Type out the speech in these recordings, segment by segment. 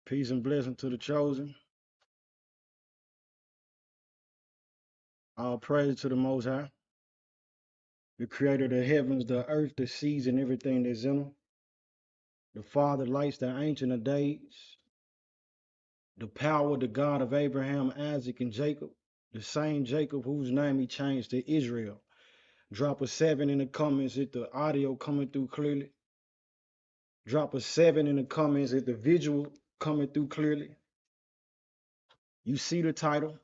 Peace and blessing to the chosen. All praise to the Most High, the creator of the heavens, the earth, the seas, and everything that's in them. The Father lights, the Ancient of Days, the power, the God of Abraham, Isaac, and Jacob, the same Jacob whose name he changed to Israel. Drop a 7 in the comments if the audio coming through clearly. Drop a 7 in the comments if the visual coming through clearly. You see the title,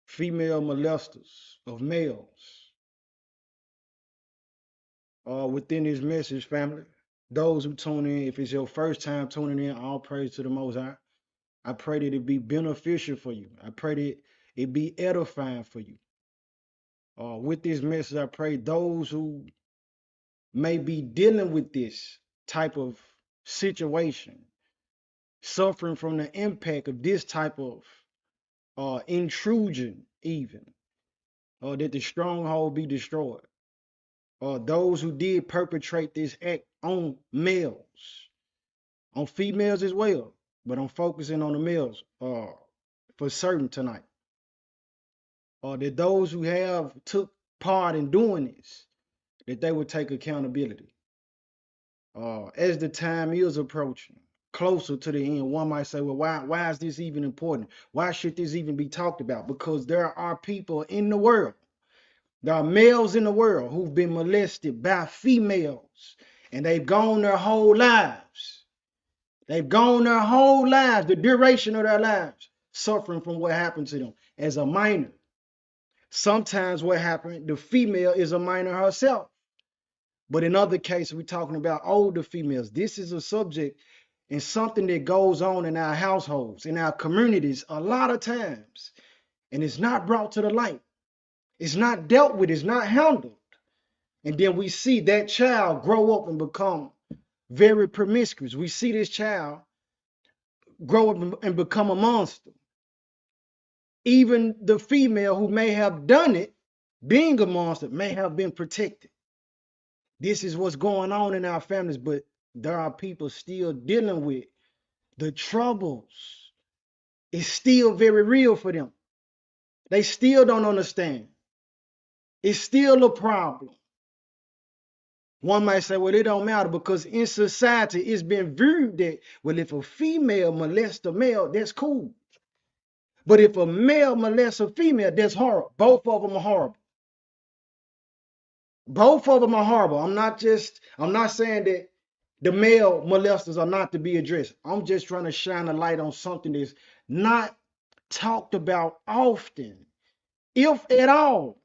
Female Molesters of Males. Within this message, family, those who tune in, if it's your first time tuning in, all praise to the Most High. I pray that it be beneficial for you. I pray that it be edifying for you. With this message, I pray those who may be dealing with this type of situation, suffering from the impact of this type of intrusion, even, that the stronghold be destroyed. Those who did perpetrate this act on males, on females as well, but I'm focusing on the males for certain tonight. That those who have took part in doing this, that they would take accountability. As the time is approaching, closer to the end, one might say, well, why is this even important? Why should this even be talked about? Because there are people in the world, there are males in the world who've been molested by females, and they've gone their whole lives. They've gone their whole lives, the duration of their lives, suffering from what happened to them as a minor. Sometimes what happened, the female is a minor herself. But in other cases, we're talking about older females. This is a subject and something that goes on in our households, in our communities a lot of times. And it's not brought to the light. It's not dealt with. It's not handled. And then we see that child grow up and become very promiscuous. We see this child grow up and become a monster. Even the female who may have done it, being a monster, may have been protected. This is what's going on in our families, but there are people still dealing with the troubles. It's still very real for them. They still don't understand. It's still a problem. One might say, well, it don't matter because in society it's been viewed that, well, if a female molests a male, that's cool. But if a male molests a female, that's horrible. Both of them are horrible. Both of them are horrible. I'm not saying that the male molesters are not to be addressed. I'm just trying to shine a light on something that's not talked about often, if at all,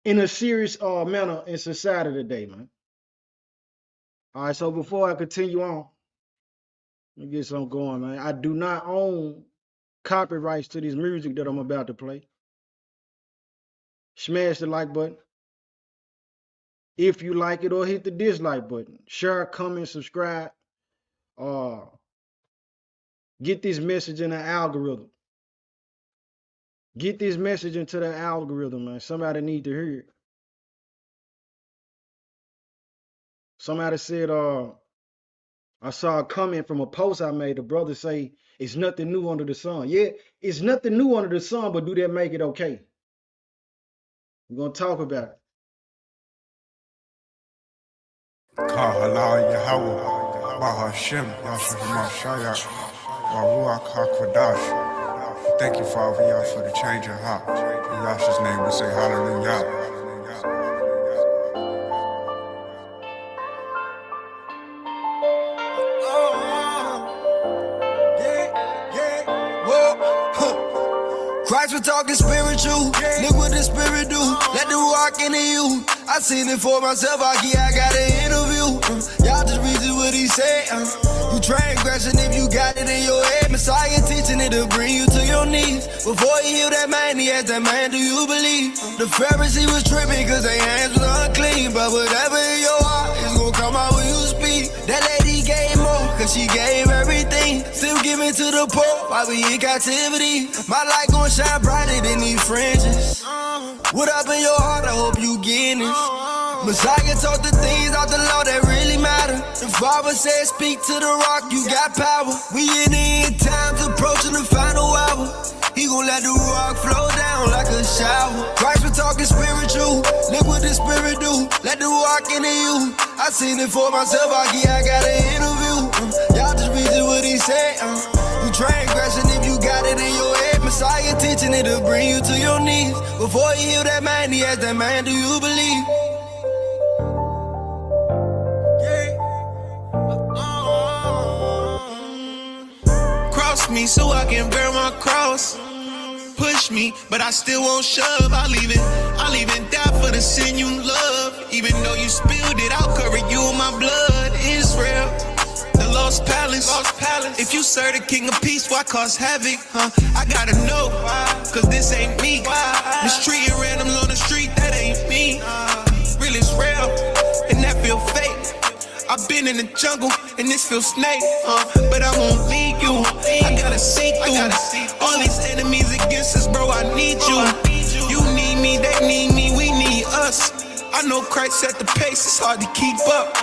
in a serious manner in society today, man. All right, so before I continue on, let me get something going, man. I do not own copyrights to this music that I'm about to play. Smash the like button if you like it, or hit the dislike button. Share, comment, subscribe. Get this message in the algorithm. Get this message into the algorithm, man. Somebody need to hear it. Somebody said, I saw a comment from a post I made. The brother say, it's nothing new under the sun. Yeah, it's nothing new under the sun, but do that make it okay? We're going to talk about it. Thank you, Father, y'all, for the change of heart. In Yahshua's name, we say hallelujah. Christ was talking spiritual, look what the spirit do, let the rock into you. I seen it for myself, I got an interview. Y'all just read what he said. You transgression if you got it in your head. Messiah teaching it to bring you to your knees. Before he healed that man, he asked that man, do you believe? The Pharisee was tripping cause their hands was unclean. But whatever in your heart is gonna come out when you speak. That lady gave more cause she gave everything. Still giving to the poor while we in captivity. My light gon' shine brighter than these fringes. What up in your heart? I hope you getting this. Messiah taught the things out the law that really matter. The Father said, speak to the rock, you got power. We in the end times, approaching the final hour. He gon' let the rock flow down like a shower. Christ been talking spiritual, look what the spirit do. Let the rock into you. I seen it for myself, I got an interview. Y'all just read what he said. You transgression if you got it in your head. Messiah teaching it to bring you to your knees. Before he heal that man, he asked that man, do you believe? Cross me so I can bear my cross. Push me, but I still won't shove. I'll even die for the sin you love. Even though you spilled it, I'll cover you in my blood. Israel, the lost palace. If you serve the king of peace, why cause havoc? I gotta know, cause this ain't me. Mistreating randoms on the street, that ain't me. Real is real, and that feel fake. I've been in the jungle, and this feels snake, but I won't leave you. I gotta see through all these enemies against us, bro. I need you. You need me, they need me, we need us. I know Christ set the pace, it's hard to keep up,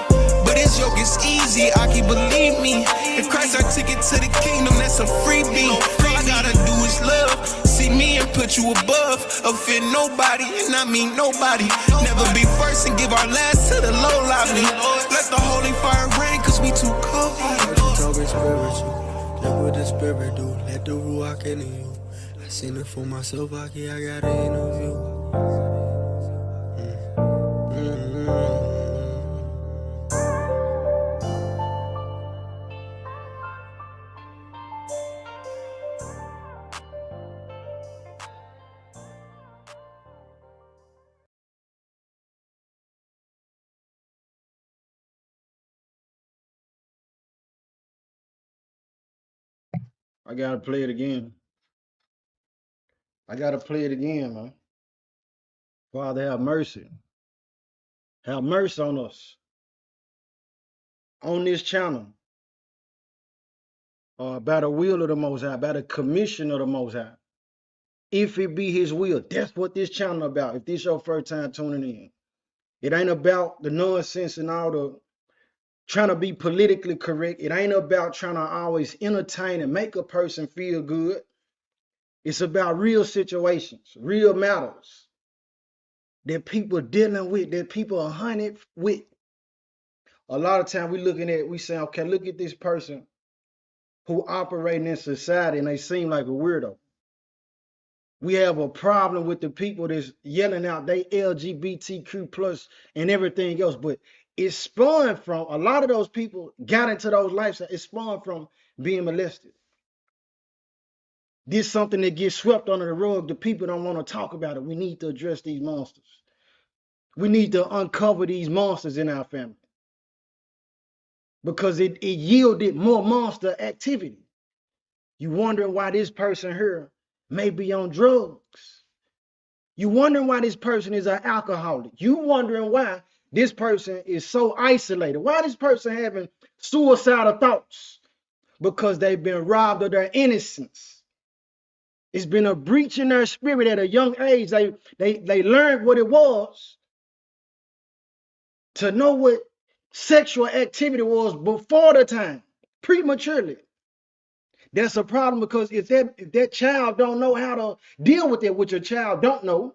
but his yoke is easy, I can believe me. If Christ our ticket to the kingdom, that's a freebie. All I gotta do is love. See me and put you above. Offend nobody, and I mean nobody. Never be first and give our last to the low lobby. Let the holy fire rain, cause we too cold. Talking spiritual, look what the spirit do. Let the ruach into you. I seen it for myself, I got an interview. I gotta play it again. I gotta play it again, man. Father, have mercy. Have mercy on us. On this channel. By the will of the Most High, by the commission of the Most High. If it be his will, that's what this channel about. If this your first time tuning in. It ain't about the nonsense and all the trying to be politically correct. It ain't about trying to always entertain and make a person feel good. It's about real situations, real matters that people dealing with, that people are hunted with. A lot of time we say, okay, look at this person who operating in society and they seem like a weirdo. We have a problem with the people that's yelling out they LGBTQ plus and everything else, but it spawned from a lot of those people got into those lifestyles. It spawned from being molested. This is something that gets swept under the rug. The people don't want to talk about it. We need to address these monsters. We need to uncover these monsters in our family because it yielded more monster activity. You wondering why this person here may be on drugs. You wondering why this person is an alcoholic. You wondering why this person is so isolated. Why this person having suicidal thoughts? Because they've been robbed of their innocence. It's been a breach in their spirit at a young age. They learned what it was to know what sexual activity was before the time, prematurely. That's a problem because if that child don't know how to deal with it, which a child don't know,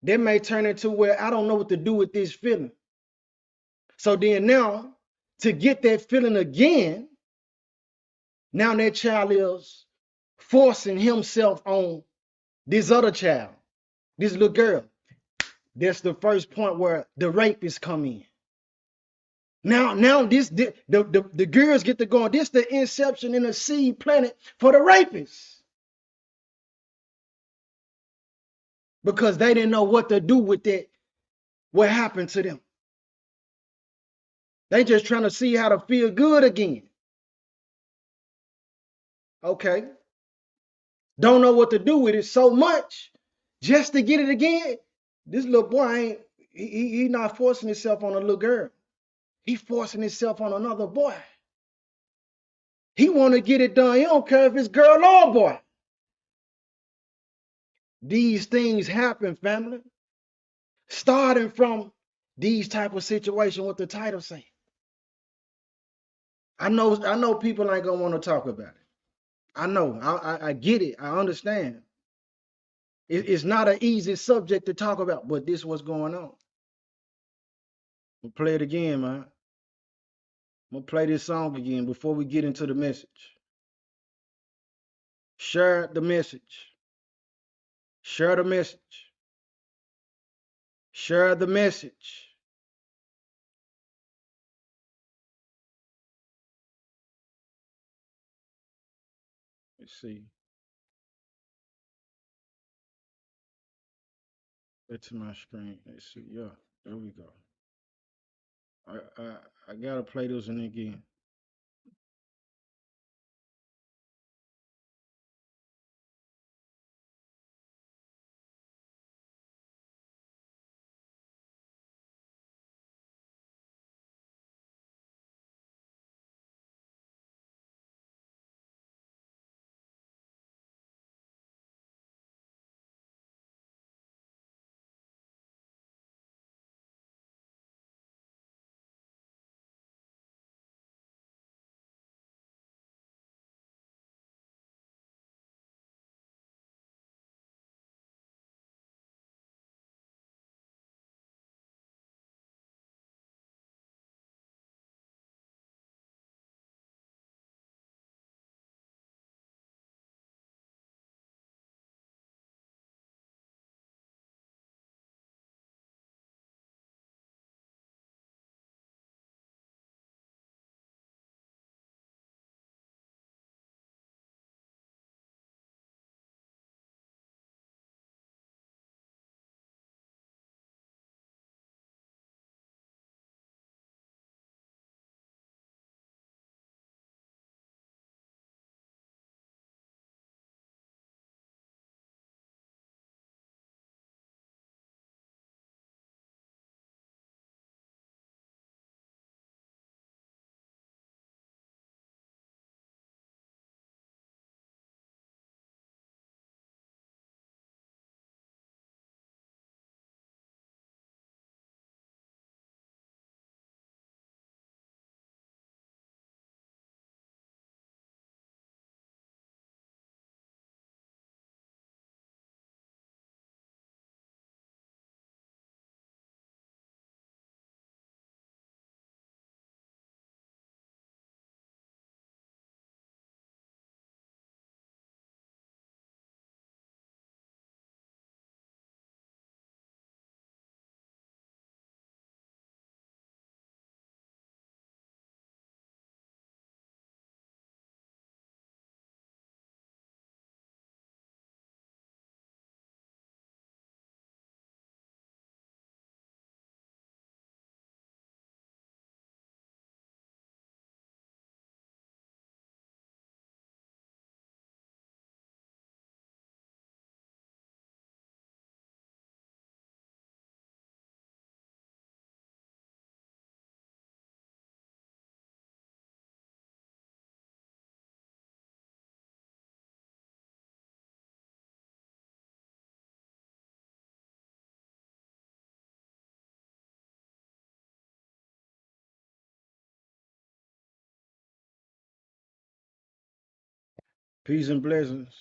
that may turn into where I don't know what to do with this feeling. So then now, to get that feeling again, now that child is forcing himself on this other child, this little girl. That's the first point where the rapists come in. Now the girls get to go. This the inception in the seed planet for the rapists. Because they didn't know what to do with that, what happened to them. They just trying to see how to feel good again. Okay. Don't know what to do with it so much just to get it again. This little boy ain't, he not forcing himself on a little girl. He forcing himself on another boy. He want to get it done. He don't care if it's girl or boy. These things happen, family. Starting from these type of situation, what the title say. I know people ain't gonna want to talk about it. I know. I get it. I understand. It's not an easy subject to talk about, but this what's going on. We'll play it again, man. I'm gonna play this song again before we get into the message. Share the message. Share the message. Share the message. Let's see. It's my screen. Let's see. Yeah, there we go. I gotta play this one again. Peace and blessings.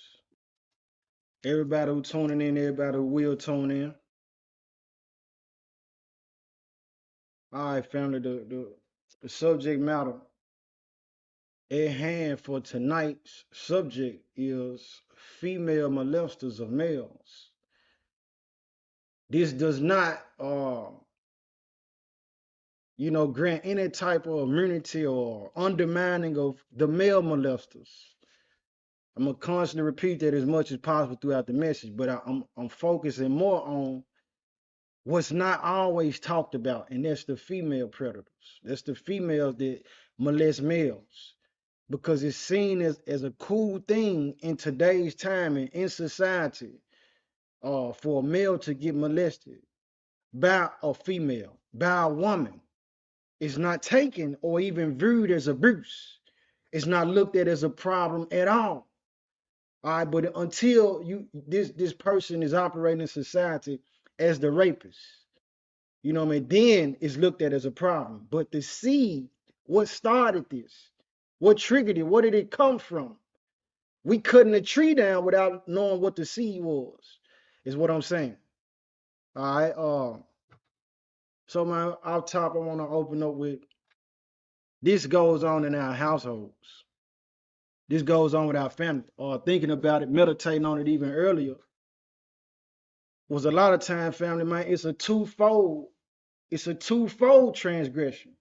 Everybody who tuning in, everybody who will tune in. All right, family. The subject matter at hand for tonight's subject is female molesters of males. This does not, grant any type of immunity or undermining of the male molesters. I'm gonna constantly repeat that as much as possible throughout the message, but I'm focusing more on what's not always talked about, and that's the female predators. That's the females that molest males because it's seen as a cool thing in today's time and in society for a male to get molested by a female, by a woman. It's not taken or even viewed as abuse. It's not looked at as a problem at all. All right, but until this person is operating in society as the rapist, You know what I mean? Then it's looked at as a problem. But the seed, what started this? What triggered it? Where did it come from? We cutting a tree down without knowing what the seed was, is what I'm saying. All right. So man, out top, I want to open up with this goes on in our households. This goes on with our family. Thinking about it, meditating on it even earlier, was a lot of time, family, man, it's a twofold transgression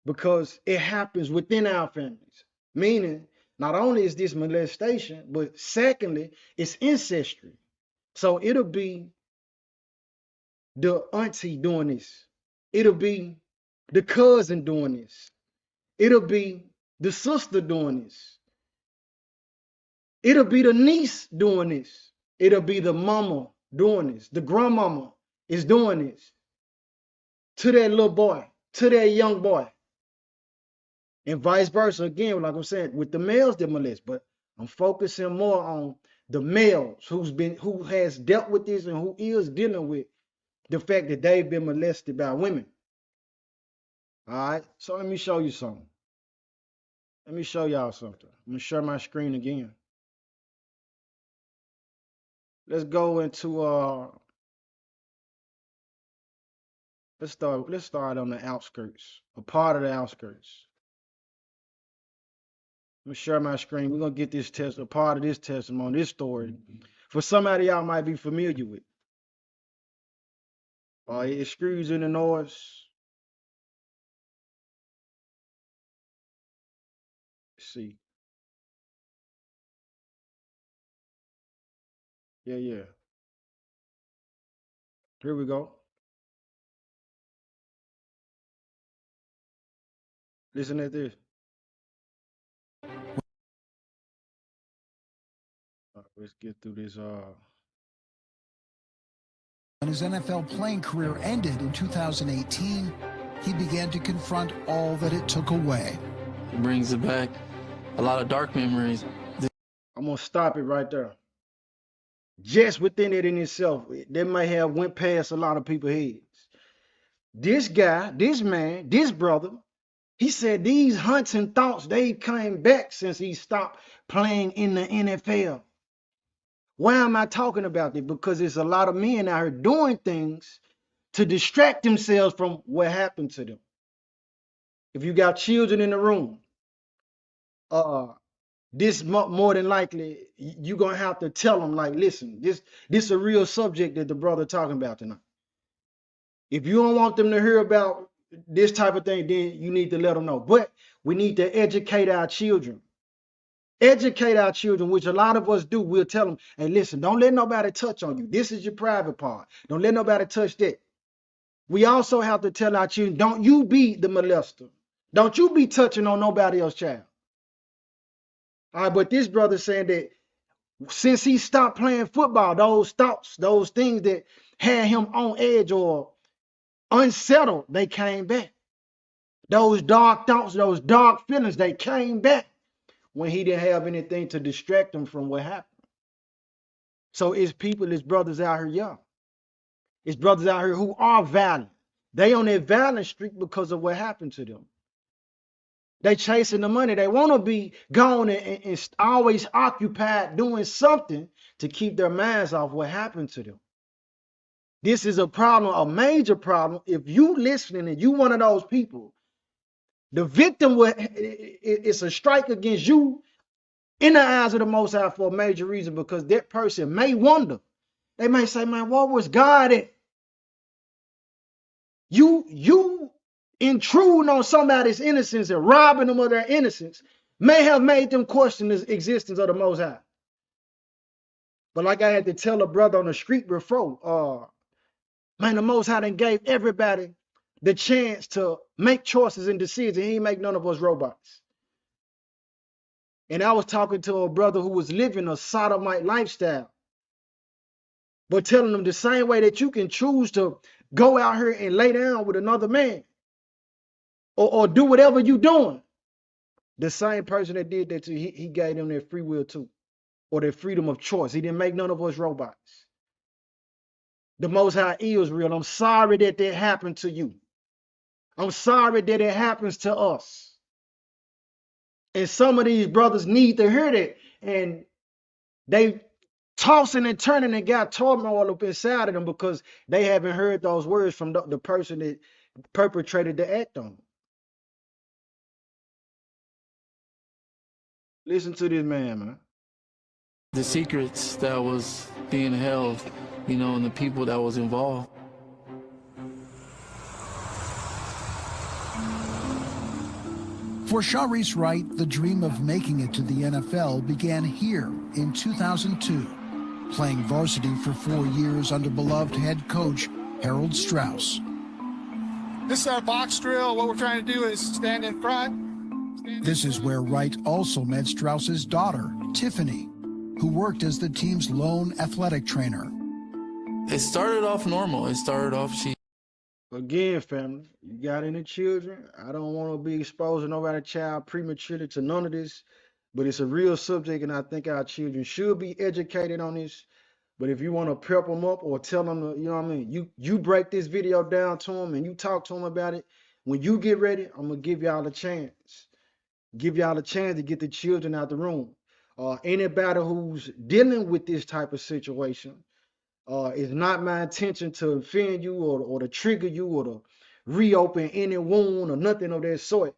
because it happens within our families. Meaning, not only is this molestation, but secondly, it's ancestry. So it'll be the auntie doing this. It'll be the cousin doing this. It'll be the sister doing this. It'll be the niece doing this. It'll be the mama doing this. The grandmama is doing this to that little boy, to that young boy. And vice versa. Again, like I'm saying, with the males that molest, but I'm focusing more on the males who has dealt with this and who is dealing with the fact that they've been molested by women. All right. So let me show you something. Let me show y'all something. I'm gonna share my screen again. Let's go into let's start on the outskirts, a part of the outskirts. Let me share my screen. We're gonna get this a part of this testimony, this story, for somebody y'all might be familiar with. Excuse in the noise. Let's see. Yeah. Here we go. Listen at this. Let's get through this. When his NFL playing career ended in 2018, he began to confront all that it took away. It brings it back a lot of dark memories. I'm gonna stop it right there. Just within it in itself, that may have went past a lot of people's heads. This guy, this man, this brother, he said these hunts and thoughts, they came back since he stopped playing in the NFL. Why am I talking about this? Because there's a lot of men out here doing things to distract themselves from what happened to them. If you got children in the room, this more than likely you're gonna have to tell them, like, listen, this is a real subject that the brother talking about tonight. If you don't want them to hear about this type of thing, then you need to let them know. But we need to educate our children. Educate our children, which a lot of us do. We'll tell them, hey, listen, don't let nobody touch on you. This is your private part. Don't let nobody touch that. We also have to tell our children, don't you be the molester. Don't you be touching on nobody else's child. All right, but this brother saying that since he stopped playing football, those thoughts, those things that had him on edge or unsettled, they came back. Those dark thoughts, those dark feelings, they came back when he didn't have anything to distract him from what happened. So it's people, it's brothers out here young. It's brothers out here who are violent. They on that violent streak because of what happened to them. They chasing the money. They want to be gone and always occupied doing something to keep their minds off what happened to them. This is a problem, a major problem. If you listening and you one of those people, the victim it's a strike against you in the eyes of the Most High for a major reason, because that person may wonder. They may say, man, what was God at? You intruding on somebody's innocence and robbing them of their innocence may have made them question the existence of the Most High. But like I had to tell a brother on the street before, man, the Most High done gave everybody the chance to make choices and decisions. He ain't make none of us robots. And I was talking to a brother who was living a sodomite lifestyle, but telling them the same way that you can choose to go out here and lay down with another man or do whatever you doing. The same person that did that to you, he gave them their free will too, or their freedom of choice. He didn't make none of us robots. The Most High is real. I'm sorry that that happened to you. I'm sorry that it happens to us. And some of these brothers need to hear that. And they tossing and turning and got turmoil up inside of them because they haven't heard those words from the person that perpetrated the act on them. Listen to this man. The secrets that was being held, you know, and the people that was involved. For Sharice Wright, the dream of making it to the NFL began here in 2002, playing varsity for 4 years under beloved head coach Harold Strauss. This is our box drill. What we're trying to do is stand in front. This is where Wright also met Strauss's daughter, Tiffany, who worked as the team's lone athletic trainer. It started off normal. It started off, Again, family, you got any children? I don't want to be exposing nobody's child prematurely to none of this, but it's a real subject, and I think our children should be educated on this. But if you want to prep them up or tell them, you know what I mean, you break this video down to them and you talk to them about it. When you get ready, I'm going to give y'all a chance. Give y'all a chance to get the children out the room. Anybody who's dealing with this type of situation, it's not my intention to offend you or to trigger you or to reopen any wound or nothing of that sort.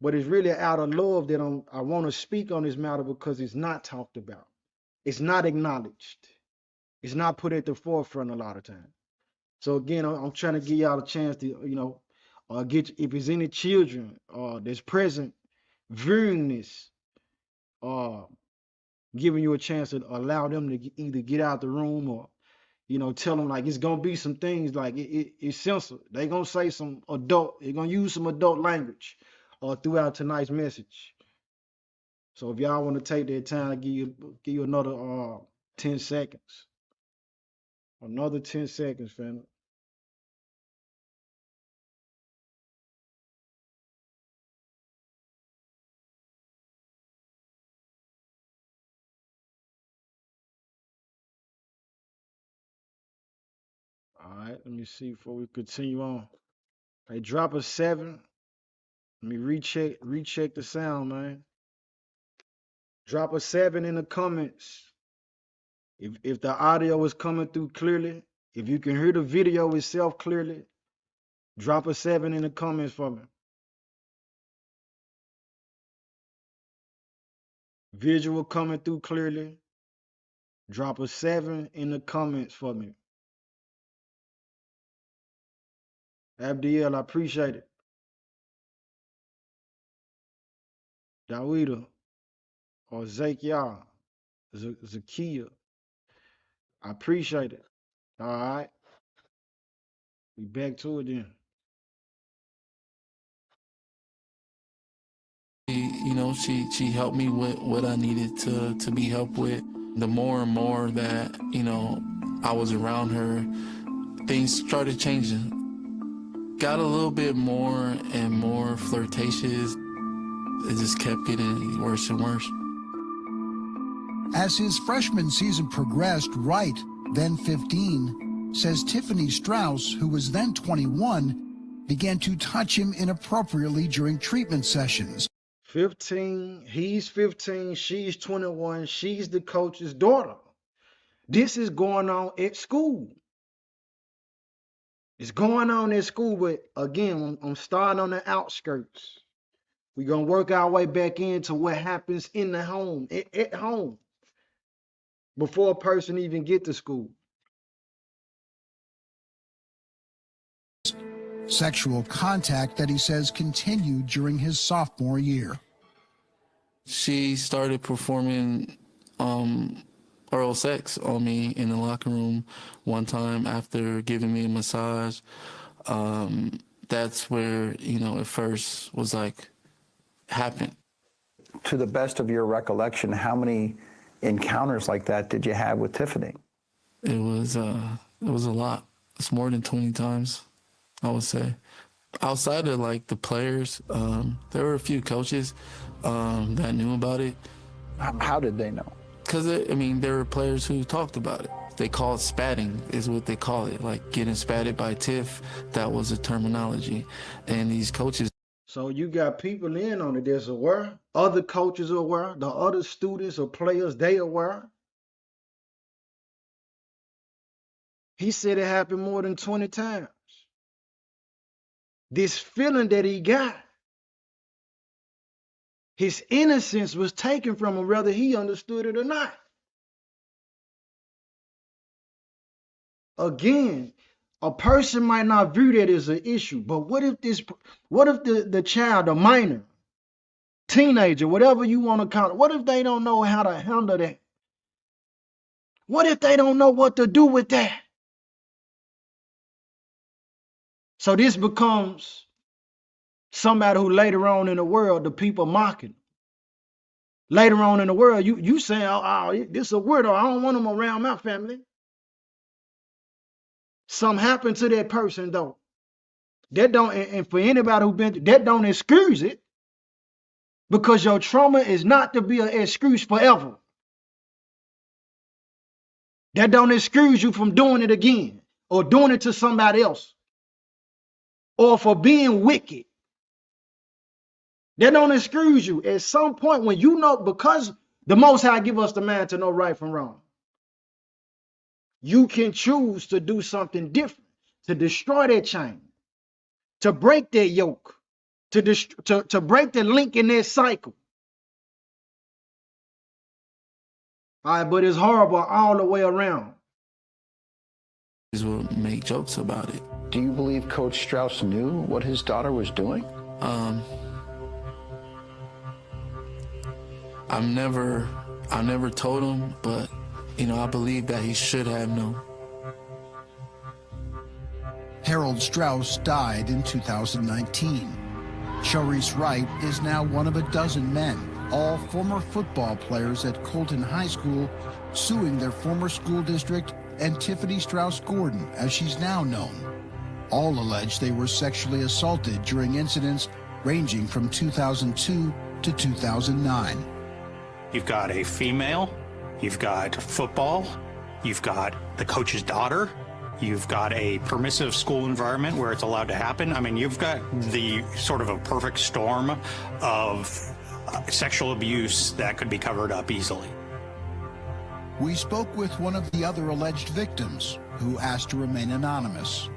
But it's really out of love that I want to speak on this matter because it's not talked about. It's not acknowledged. It's not put at the forefront a lot of times. So again, I'm trying to give y'all a chance to, you know, get if there's any children that's present viewing this, giving you a chance to allow them to either get out the room or, you know, tell them like it's gonna be some things like it's censored. They gonna say some adult. They're gonna use some adult language throughout tonight's message. So if y'all want to take that time, give you another 10 seconds. Another 10 seconds, family. All right, let me see before we continue on. Hey, drop a 7. Let me recheck the sound, man. Drop a 7 in the comments. If the audio is coming through clearly, if you can hear the video itself clearly, drop a 7 in the comments for me. Visual coming through clearly, drop a 7 in the comments for me. Abdiel, I appreciate it. Dawida or Zakiya, Zakia, I appreciate it. All right. We back to it then. you know, she helped me with what I needed to be helped with. The more and more that, you know, I was around her, things started changing. Got a little bit more and more flirtatious. It just kept getting worse and worse. As his freshman season progressed, Wright, then 15, says Tiffany Strauss, who was then 21, began to touch him inappropriately during treatment sessions. 15, he's 15, she's 21, she's the coach's daughter. This is going on at school. It's going on at school, but again, I'm starting on the outskirts. We're going to work our way back into what happens in the home, at home, before a person even get to school. Sexual contact that he says continued during his sophomore year. She started performing oral sex on me in the locker room one time after giving me a massage. That's where, you know, it first was like, happened. To the best of your recollection, how many encounters like that did you have with Tiffany? It was a lot. It's more than 20 times, I would say. Outside of like the players, there were a few coaches that knew about it. How did they know? Because, I mean, there were players who talked about it. They call it spatting, is what they call it, like getting spatted by Tiff. That was the terminology. And these coaches. So you got people in on it that's aware. Other coaches are aware. The other students or players, they aware. He said it happened more than 20 times. This feeling that he got, his innocence was taken from him, whether he understood it or not. Again, a person might not view that as an issue, but what if the child, a minor, teenager, whatever you want to call it, what if they don't know how to handle that? What if they don't know what to do with that? So this becomes somebody who later on in the world, the people mocking. Later on in the world, you saying, oh, this is a weirdo. I don't want him around my family. Something happened to that person though. That don't, and for anybody who been, that don't excuse it, because your trauma is not to be an excuse forever. That don't excuse you from doing it again, or doing it to somebody else, or for being wicked. That don't excuse you. At some point when you know, because the Most High give us the mind to know right from wrong, you can choose to do something different, to destroy that chain, to break that yoke, to break the link in that cycle. All right, but it's horrible all the way around. Will make jokes about it. Do you believe Coach Strauss knew what his daughter was doing? I never told him, but I believe that he should have known. Harold Strauss died in 2019. Sharice Wright is now one of a dozen men, all former football players at Colton High School, suing their former school district and Tiffany Strauss Gordon, as she's now known. All allege they were sexually assaulted during incidents ranging from 2002 to 2009. You've got a female, you've got football, you've got the coach's daughter, you've got a permissive school environment where it's allowed to happen. I mean, you've got the sort of a perfect storm of sexual abuse that could be covered up easily. We spoke with one of the other alleged victims, who asked to remain anonymous.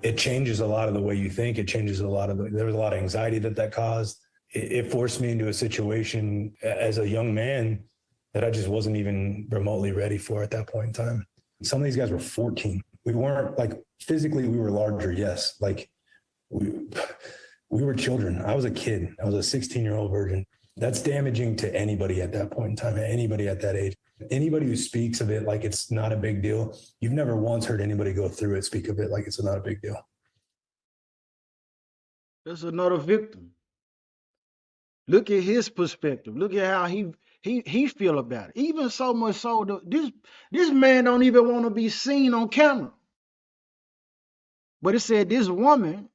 It changes a lot of the way you think. It changes a lot of there was a lot of anxiety that caused. It forced me into a situation as a young man that I just wasn't even remotely ready for at that point in time. Some of these guys were 14. We weren't, like, physically we were larger, yes. Like we were children. I was a kid. I was a 16-year-old virgin. That's damaging to anybody at that point in time, anybody at that age. Anybody who speaks of it like it's not a big deal, you've never once heard anybody go through it speak of it like it's not a big deal. There's another victim. Look at his perspective. Look at how he feel about it. Even so much so, this man don't even want to be seen on camera. But it said this woman,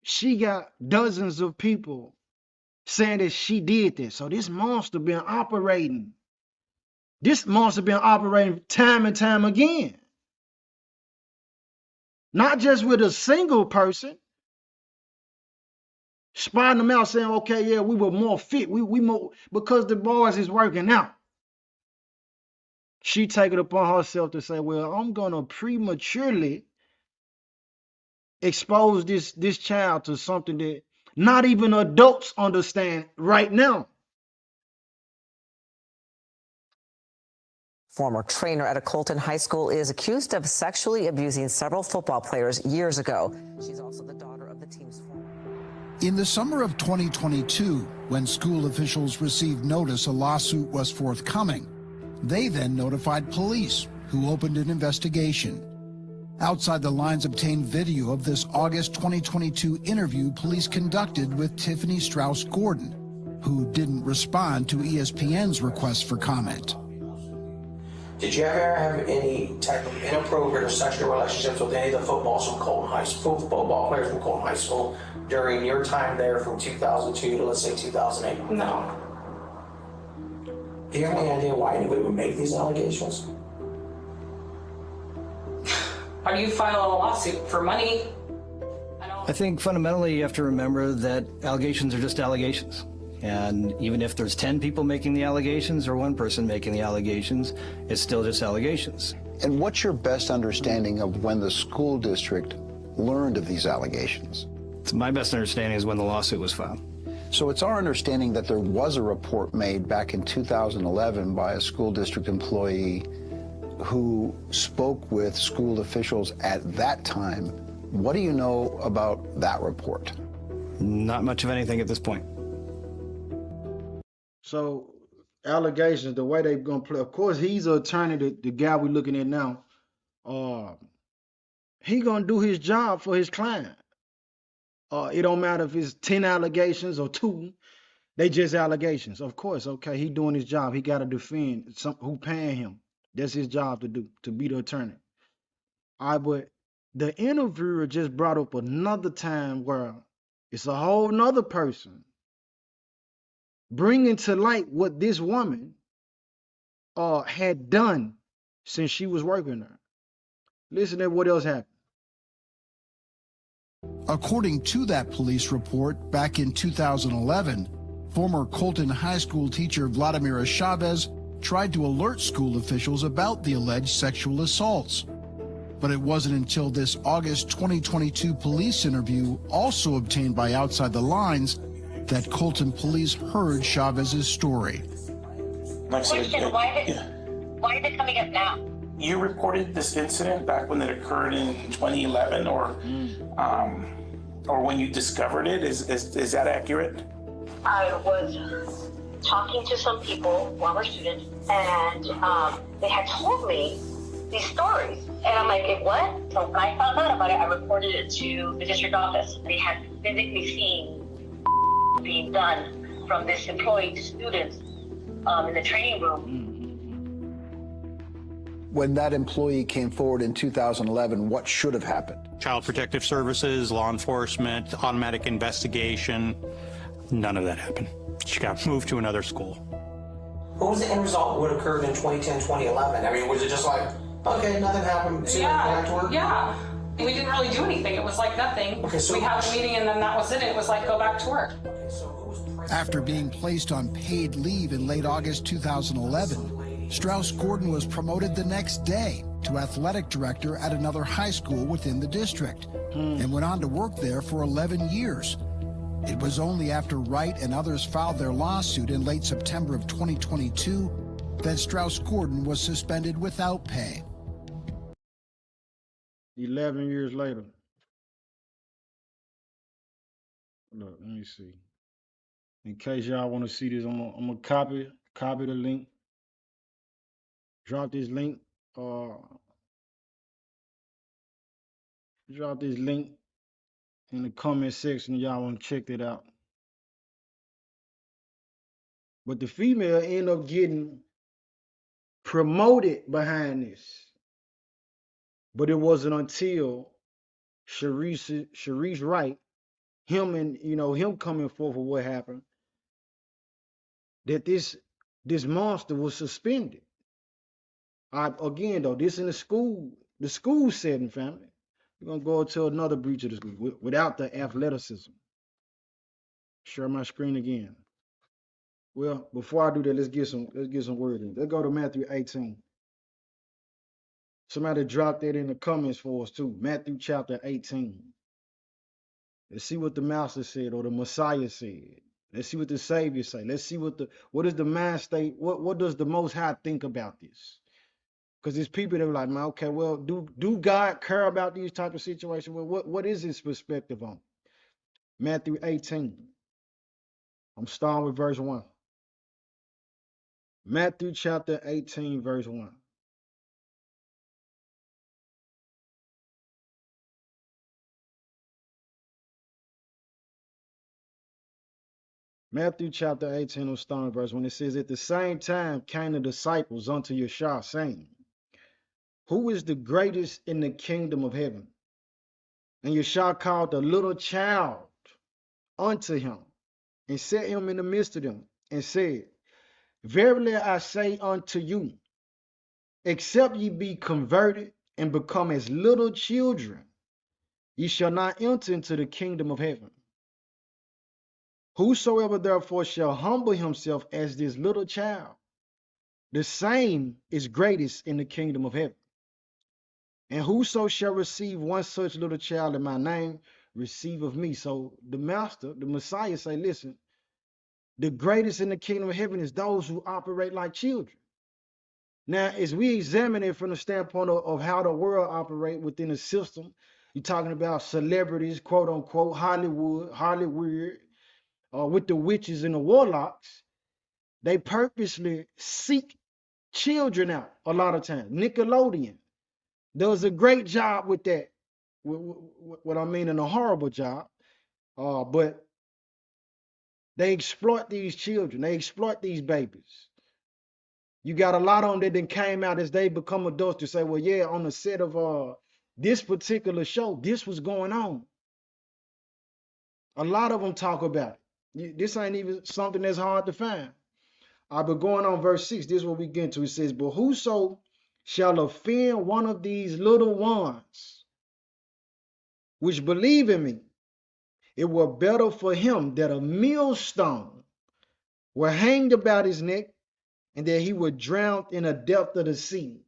she got dozens of people saying that she did this. So this monster been operating. This monster been operating time and time again. Not just with a single person. Spotting them out saying, okay, yeah, we were more fit. We more, because the boys is working out. She take it upon herself to say, well, I'm going to prematurely expose this child to something that not even adults understand right now. Former trainer at a Colton High School is accused of sexually abusing several football players years ago. She's also the daughter of the team's former. In the summer of 2022, when school officials received notice a lawsuit was forthcoming, they then notified police, who opened an investigation. Outside the Lines obtained video of this August 2022 interview police conducted with Tiffany Strauss Gordon, who didn't respond to ESPN's request for comment. Did you ever have any type of inappropriate or sexual relationships with any of the footballs from Colton High School, football players from Colton High School during your time there from 2002 to, let's say, 2008? No. Do you have any idea why anybody would make these allegations? How do you file a lawsuit for money? I think fundamentally you have to remember that allegations are just allegations. And even if there's 10 people making the allegations or one person making the allegations, it's still just allegations. And what's your best understanding of when the school district learned of these allegations? My best understanding is when the lawsuit was filed. So it's our understanding that there was a report made back in 2011 by a school district employee who spoke with school officials at that time. What do you know about that report? Not much of anything at this point. So allegations, the way they're gonna play. Of course, he's an attorney. The guy we're looking at now. He gonna do his job for his client. It don't matter if it's 10 allegations or 2. They just allegations. Of course, okay, he doing his job. He got to defend who paying him. That's his job to do, to be the attorney. All right, but the interviewer just brought up another time where it's a whole nother person bringing to light what this woman had done since she was working there. Listen to what else happened. According to that police report, back in 2011, former Colton High School teacher Vladimira Chavez tried to alert school officials about the alleged sexual assaults. But it wasn't until this August 2022 police interview, also obtained by Outside the Lines, that Colton police heard Chavez's story. Question, why is it coming up now? You reported this incident back when it occurred in 2011 or when you discovered it. Is that accurate? I was talking to some people, former students, and they had told me these stories. And I'm like, what? So when I found out about it, I reported it to the district office. They had physically seen being done from this employee to students in the training room. When that employee came forward in 2011, what should have happened? Child Protective Services, law enforcement, automatic investigation. None of that happened. She got moved to another school. What was the end result of what occurred in 2010, 2011? I mean, was it just like, okay, nothing happened, see you back to work? Yeah. We didn't really do anything. It was like nothing. Okay, so we had a meeting and then that was it. It was like, go back to work. After being placed on paid leave in late August 2011, Strauss Gordon was promoted the next day to athletic director at another high school within the district and went on to work there for 11 years. It was only after Wright and others filed their lawsuit in late September of 2022 that Strauss Gordon was suspended without pay. 11 years later. Look, let me see. In case y'all want to see this, I'm gonna copy the link. Drop this link. Drop this link in the comment section. Y'all want to check that out. But the female ended up getting promoted behind this. But it wasn't until Sharice Wright, him coming forth with what happened, that this monster was suspended. Again, though, this in the school setting, family. We're gonna go to another breach of the school without the athleticism. Share my screen again. Well, before I do that, let's get some word in. Let's go to Matthew 18. Somebody drop that in the comments for us too. Matthew chapter 18. Let's see what the Master said or the Messiah said. Let's see what the Savior say. Let's see what is the mind state. What does the Most High think about this? Because there's people that are like, man, okay, well, do God care about these type of situations? Well, what is his perspective on? Matthew 18. I'm starting with verse 1. Matthew chapter 18, verse 1. Matthew chapter 18, I'm starting with verse 1. It says, at the same time came the disciples unto Yeshua, saying, who is the greatest in the kingdom of heaven? And Yeshua called a little child unto him, and set him in the midst of them, and said, verily I say unto you, except ye be converted and become as little children, ye shall not enter into the kingdom of heaven. Whosoever therefore shall humble himself as this little child, the same is greatest in the kingdom of heaven. And whoso shall receive one such little child in my name, receive of me. So the master, the Messiah say, listen, the greatest in the kingdom of heaven is those who operate like children. Now, as we examine it from the standpoint of how the world operates within the system, you're talking about celebrities, quote unquote, Hollywood, with the witches and the warlocks. They purposely seek children out a lot of times. Nickelodeon does a great job with that. What I mean, in a horrible job. But they exploit these children. They exploit these babies. You got a lot of them that then came out as they become adults to say, well, yeah, on the set of this particular show, this was going on. A lot of them talk about it. This ain't even something that's hard to find. But going on verse 6, this is what we get to. It says, but whoso shall offend one of these little ones which believe in me, it were better for him that a millstone were hanged about his neck and that he were drowned in the depth of the sea.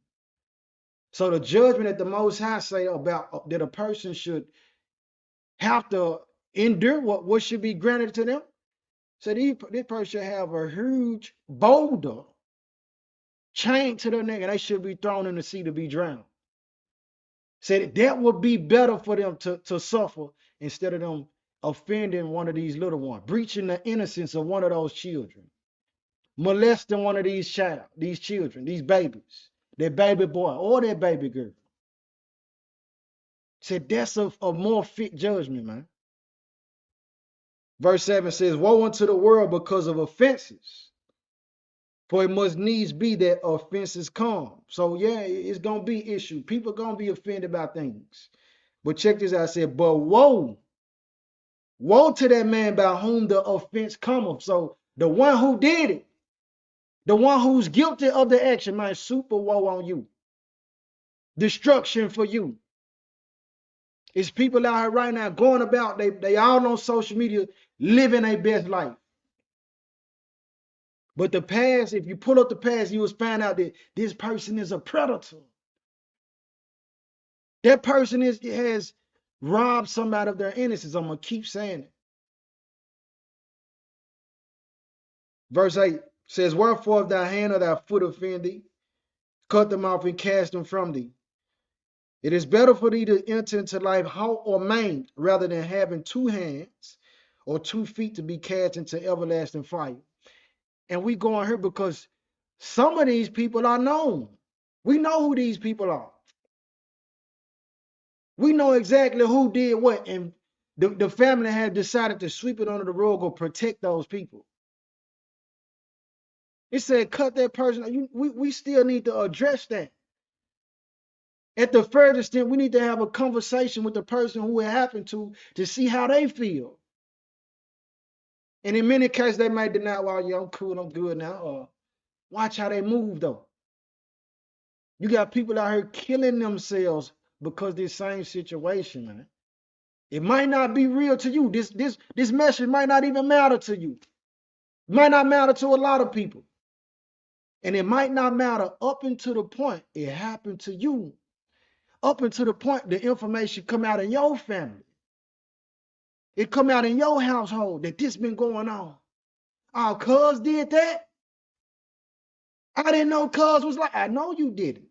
So the judgment that the Most High say about that a person should have to endure, what should be granted to them. So this person should have a huge boulder chained to their neck and they should be thrown in the sea to be drowned. Said that would be better for them to suffer instead of them offending one of these little ones, breaching the innocence of one of those children, molesting one of these children, these babies, their baby boy or their baby girl. Said that's a more fit judgment, man. Verse 7 says, woe unto the world because of offenses, for it must needs be that offenses come. So yeah, it's going to be issue. People going to be offended by things. But check this out. I said, but woe to that man by whom the offense cometh. So the one who did it, the one who's guilty of the action, man, super woe on you. Destruction for you. It's people out here right now going about, they all on social media living their best life. But the past, if you pull up the past, you will find out that this person is a predator. That person has robbed somebody of their innocence. I'm going to keep saying it. Verse 8 says, wherefore if thy hand or thy foot offend thee, cut them off and cast them from thee. It is better for thee to enter into life halt or maimed rather than having 2 hands or 2 feet to be cast into everlasting fire. And we go on here because some of these people are known. We know who these people are. We know exactly who did what, and the family had decided to sweep it under the rug or protect those people. It said, cut that person. We still need to address that. At the furthest extent, we need to have a conversation with the person who it happened to see how they feel. And in many cases, they might deny, well, yeah, I'm cool, I'm good now. Watch how they move, though. You got people out here killing themselves because this same situation, man. It might not be real to you. This message might not even matter to you. It might not matter to a lot of people. And it might not matter up until the point it happened to you. Up until the point the information come out in your family. It come out in your household that this been going on. Our cuz did that. I didn't know cuz was like, I know you didn't.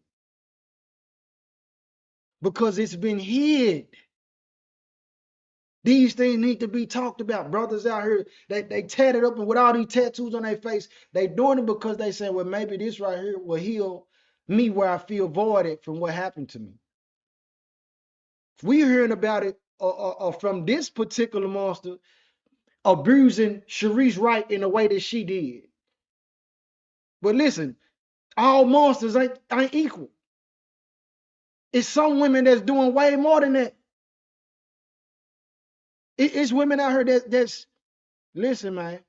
Because it's been hid. These things need to be talked about. Brothers out here, they tatted up and with all these tattoos on their face, they doing it because they say, well, maybe this right here will heal me where I feel voided from what happened to me. We're hearing about it from this particular monster abusing Sharice Wright in the way that she did. But listen, all monsters ain't equal. It's some women that's doing way more than that. It's women out here that's listen, man.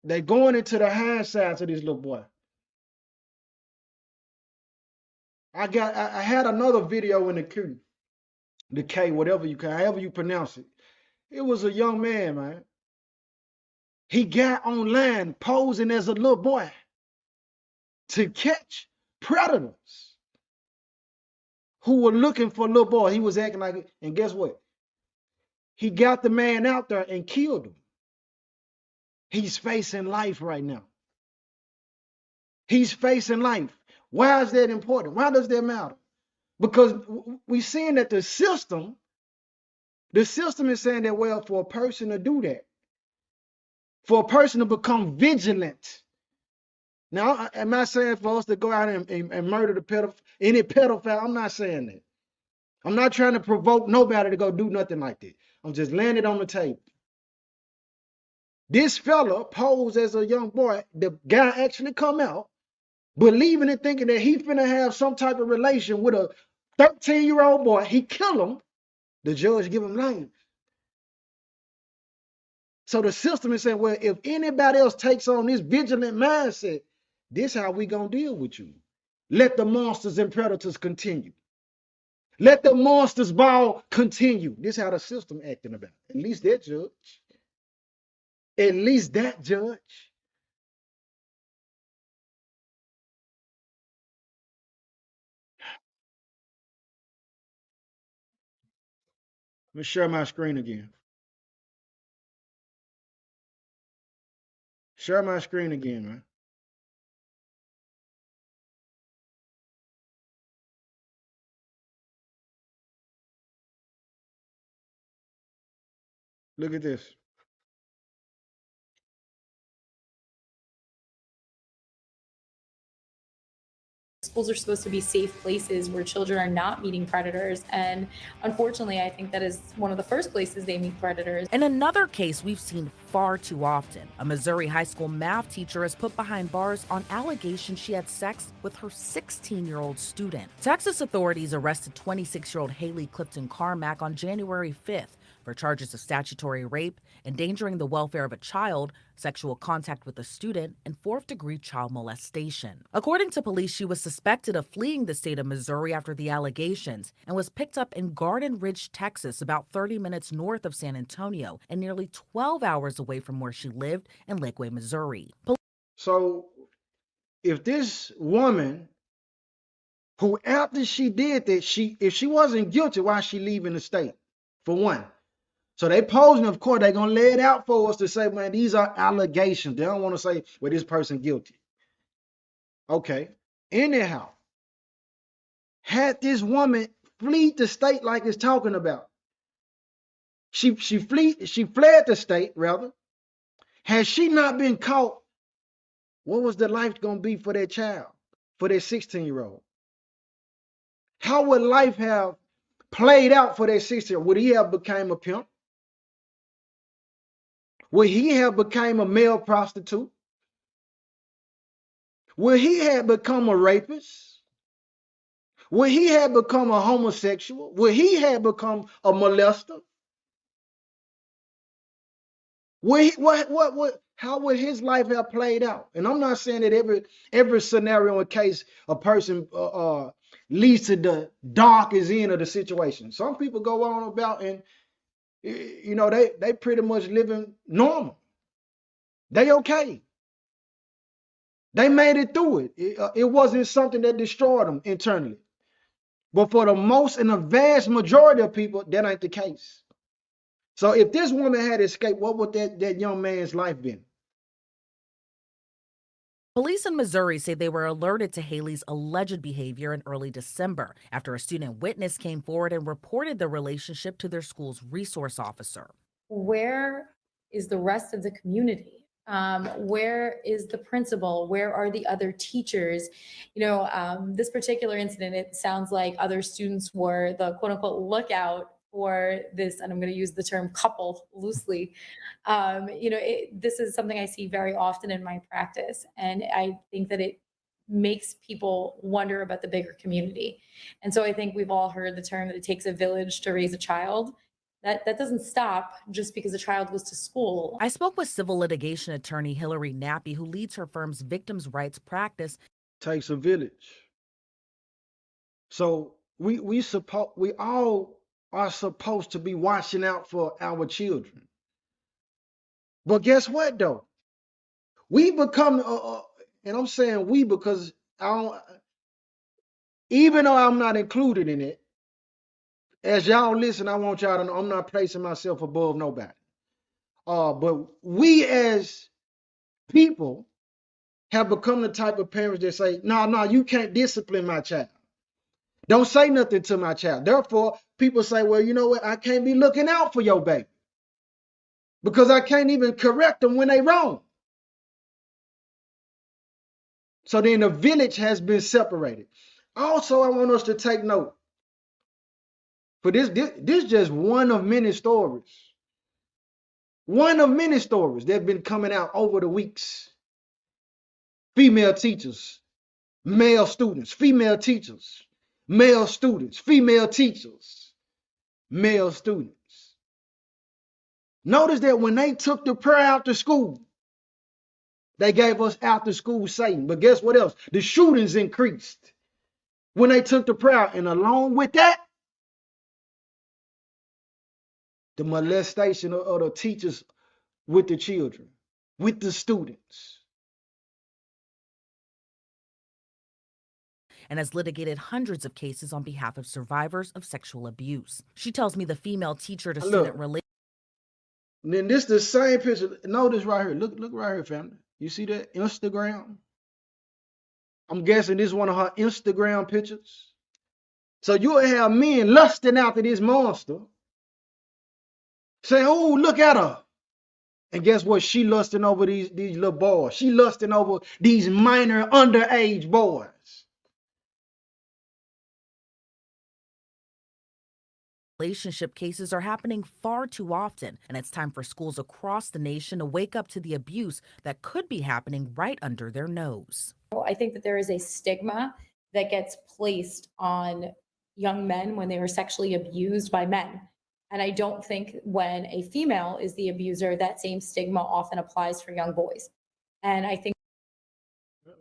They going into the hindsides of this little boy. I had another video in the queue, the K, whatever you can, however you pronounce it. It was a young man, man. He got online posing as a little boy to catch predators who were looking for little boy. He was acting like it, and guess what? He got the man out there and killed him. He's facing life right now. He's facing life. Why is that important? Why does that matter? Because we're seeing that the system is saying that, well, for a person to do that, for a person to become vigilant. Now, I'm not saying for us to go out and murder any pedophile. I'm not saying that. I'm not trying to provoke nobody to go do nothing like that. I'm just laying it on the table. This fella posed as a young boy. The guy actually come out believing and thinking that he finna have some type of relation with a 13-year-old boy. He kill him. The judge give him life. So the system is saying, well, if anybody else takes on this vigilant mindset, this how we gonna deal with you. Let the monsters and predators continue. Let the monsters ball continue. This how the system acting about it. At least that judge. At least that judge. Let me share my screen again. Share my screen again, man. Look at this. Schools are supposed to be safe places where children are not meeting predators. And unfortunately, I think that is one of the first places they meet predators. In another case we've seen far too often, a Missouri high school math teacher is put behind bars on allegations she had sex with her 16-year-old student. Texas authorities arrested 26-year-old Haley Clifton Carmack on January 5th for charges of statutory rape, endangering the welfare of a child, sexual contact with a student, and fourth-degree child molestation. According to police, she was suspected of fleeing the state of Missouri after the allegations and was picked up in Garden Ridge, Texas, about 30 minutes north of San Antonio and nearly 12 hours away from where she lived in Lakeway, Missouri. So if this woman who, after she did that, if she wasn't guilty, why is she leaving the state? For one. So they posing, of course, they're gonna lay it out for us to say, man, these are allegations. They don't want to say, well, this person guilty. Okay. Anyhow, had this woman flee the state like it's talking about, she fled the state, rather. Had she not been caught, what was the life gonna be for that child, for that 16-year-old? How would life have played out for that 16-year-old? Would he have become a pimp? Would he have become a male prostitute? Would he have become a rapist? Would he have become a homosexual? Would he have become a molester? How would his life have played out? And I'm not saying that every scenario and case a person leads to the darkest end of the situation. Some people go on about and they pretty much living normal. They okay. They made it through it. It wasn't something that destroyed them internally. But for the most and the vast majority of people, that ain't the case. So if this woman had escaped, what would that young man's life been? Police in Missouri say they were alerted to Haley's alleged behavior in early December after a student witness came forward and reported the relationship to their school's resource officer. Where is the rest of the community? Where is the principal? Where are the other teachers? This particular incident, it sounds like other students were the quote unquote lookout for this, and I'm going to use the term couple loosely. This is something I see very often in my practice, and I think that it makes people wonder about the bigger community. And so I think we've all heard the term that it takes a village to raise a child. That doesn't stop just because a child goes to school. I spoke with civil litigation attorney Hillary Nappy, who leads her firm's victims' rights practice. Takes a village. So we all are supposed to be watching out for our children. But guess what though? We become and I'm saying we because I don't, even though I'm not included in it, as y'all listen, I want y'all to know I'm not placing myself above nobody. But we as people have become the type of parents that say, no, you can't discipline my child. Don't say nothing to my child. Therefore, people say, well, you know what? I can't be looking out for your baby because I can't even correct them when they wrong. So then the village has been separated. Also, I want us to take note. For this just one of many stories. One of many stories that have been coming out over the weeks. Female teachers, male students, female teachers, male students, female teachers, male students. Notice that when they took the prayer out to school, they gave us after school Satan. But guess what else? The shootings increased when they took the prayer out. And along with that, the molestation of the teachers with the children, with the students. And has litigated hundreds of cases on behalf of survivors of sexual abuse. She tells me the female teacher to student relationship. Then this the same picture. Notice right here. Look right here, family. You see that Instagram? I'm guessing this is one of her Instagram pictures. So you'll have men lusting after this monster. Saying, oh, look at her. And guess what? She lusting over these little boys. She lusting over these minor underage boys. Relationship cases are happening far too often, and it's time for schools across the nation to wake up to the abuse that could be happening right under their nose. I think that there is a stigma that gets placed on young men when they are sexually abused by men. And I don't think when a female is the abuser, that same stigma often applies for young boys. And I think.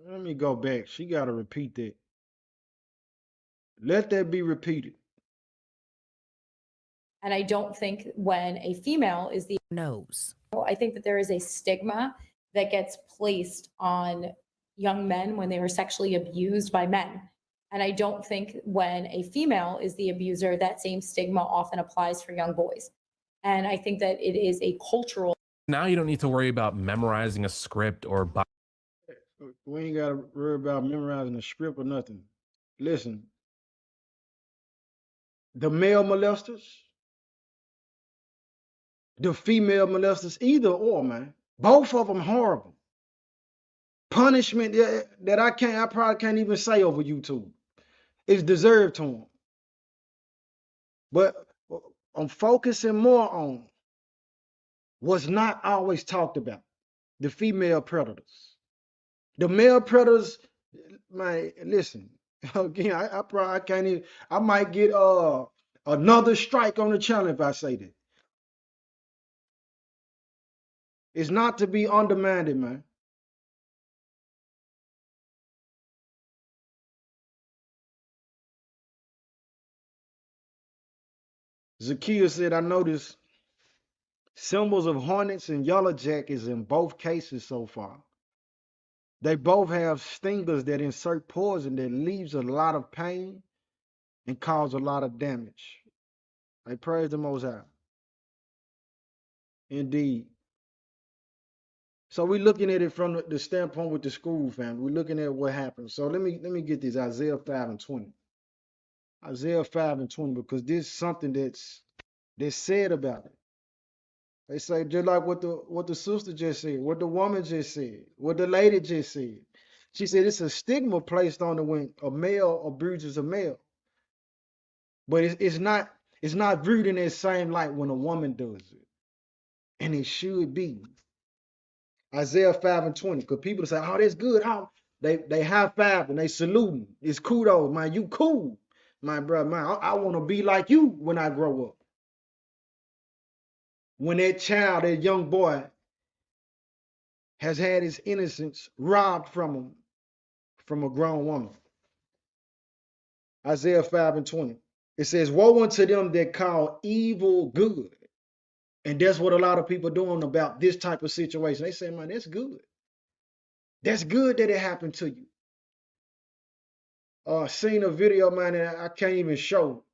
Let me go back. She got to repeat that. Let that be repeated. And I don't think when a female is the nose. I think that there is a stigma that gets placed on young men when they were sexually abused by men. And I don't think when a female is the abuser, that same stigma often applies for young boys. And I think that it is a cultural. Now you don't need to worry about memorizing a script or. We ain't got to worry about memorizing a script or nothing. Listen, the male molesters, the female molesters, either or, man. Both of them horrible. Punishment that I probably can't even say over YouTube. It's deserved to them. But I'm focusing more on what's not always talked about. The female predators. The male predators, man, listen. Again, I probably can't even, I might get another strike on the channel if I say that. It's not to be undermined, man. Zakiya said, I noticed symbols of hornets and yellow jackets in both cases so far. They both have stingers that insert poison that leaves a lot of pain and cause a lot of damage. I praise the Most High. Indeed. So we're looking at it from the standpoint with the school family. We're looking at what happened. So let me get this, Isaiah 5:20. Isaiah 5:20, because this is something that's said about it. They say just like what the sister just said, what the woman just said, what the lady just said. She said it's a stigma placed on it when a male abuses a male. But it's not viewed in that same light when a woman does it. And it should be. Isaiah 5:20, because people say, oh, that's good. How they high five and they saluting. It's kudos, man. You cool, my brother. Man, I want to be like you when I grow up. When that child, that young boy, has had his innocence robbed from him from a grown woman. Isaiah 5:20. It says, woe unto them that call evil good. And that's what a lot of people are doing about this type of situation. They say, man, that's good. That's good that it happened to you. Seen a video, man, that I can't even show.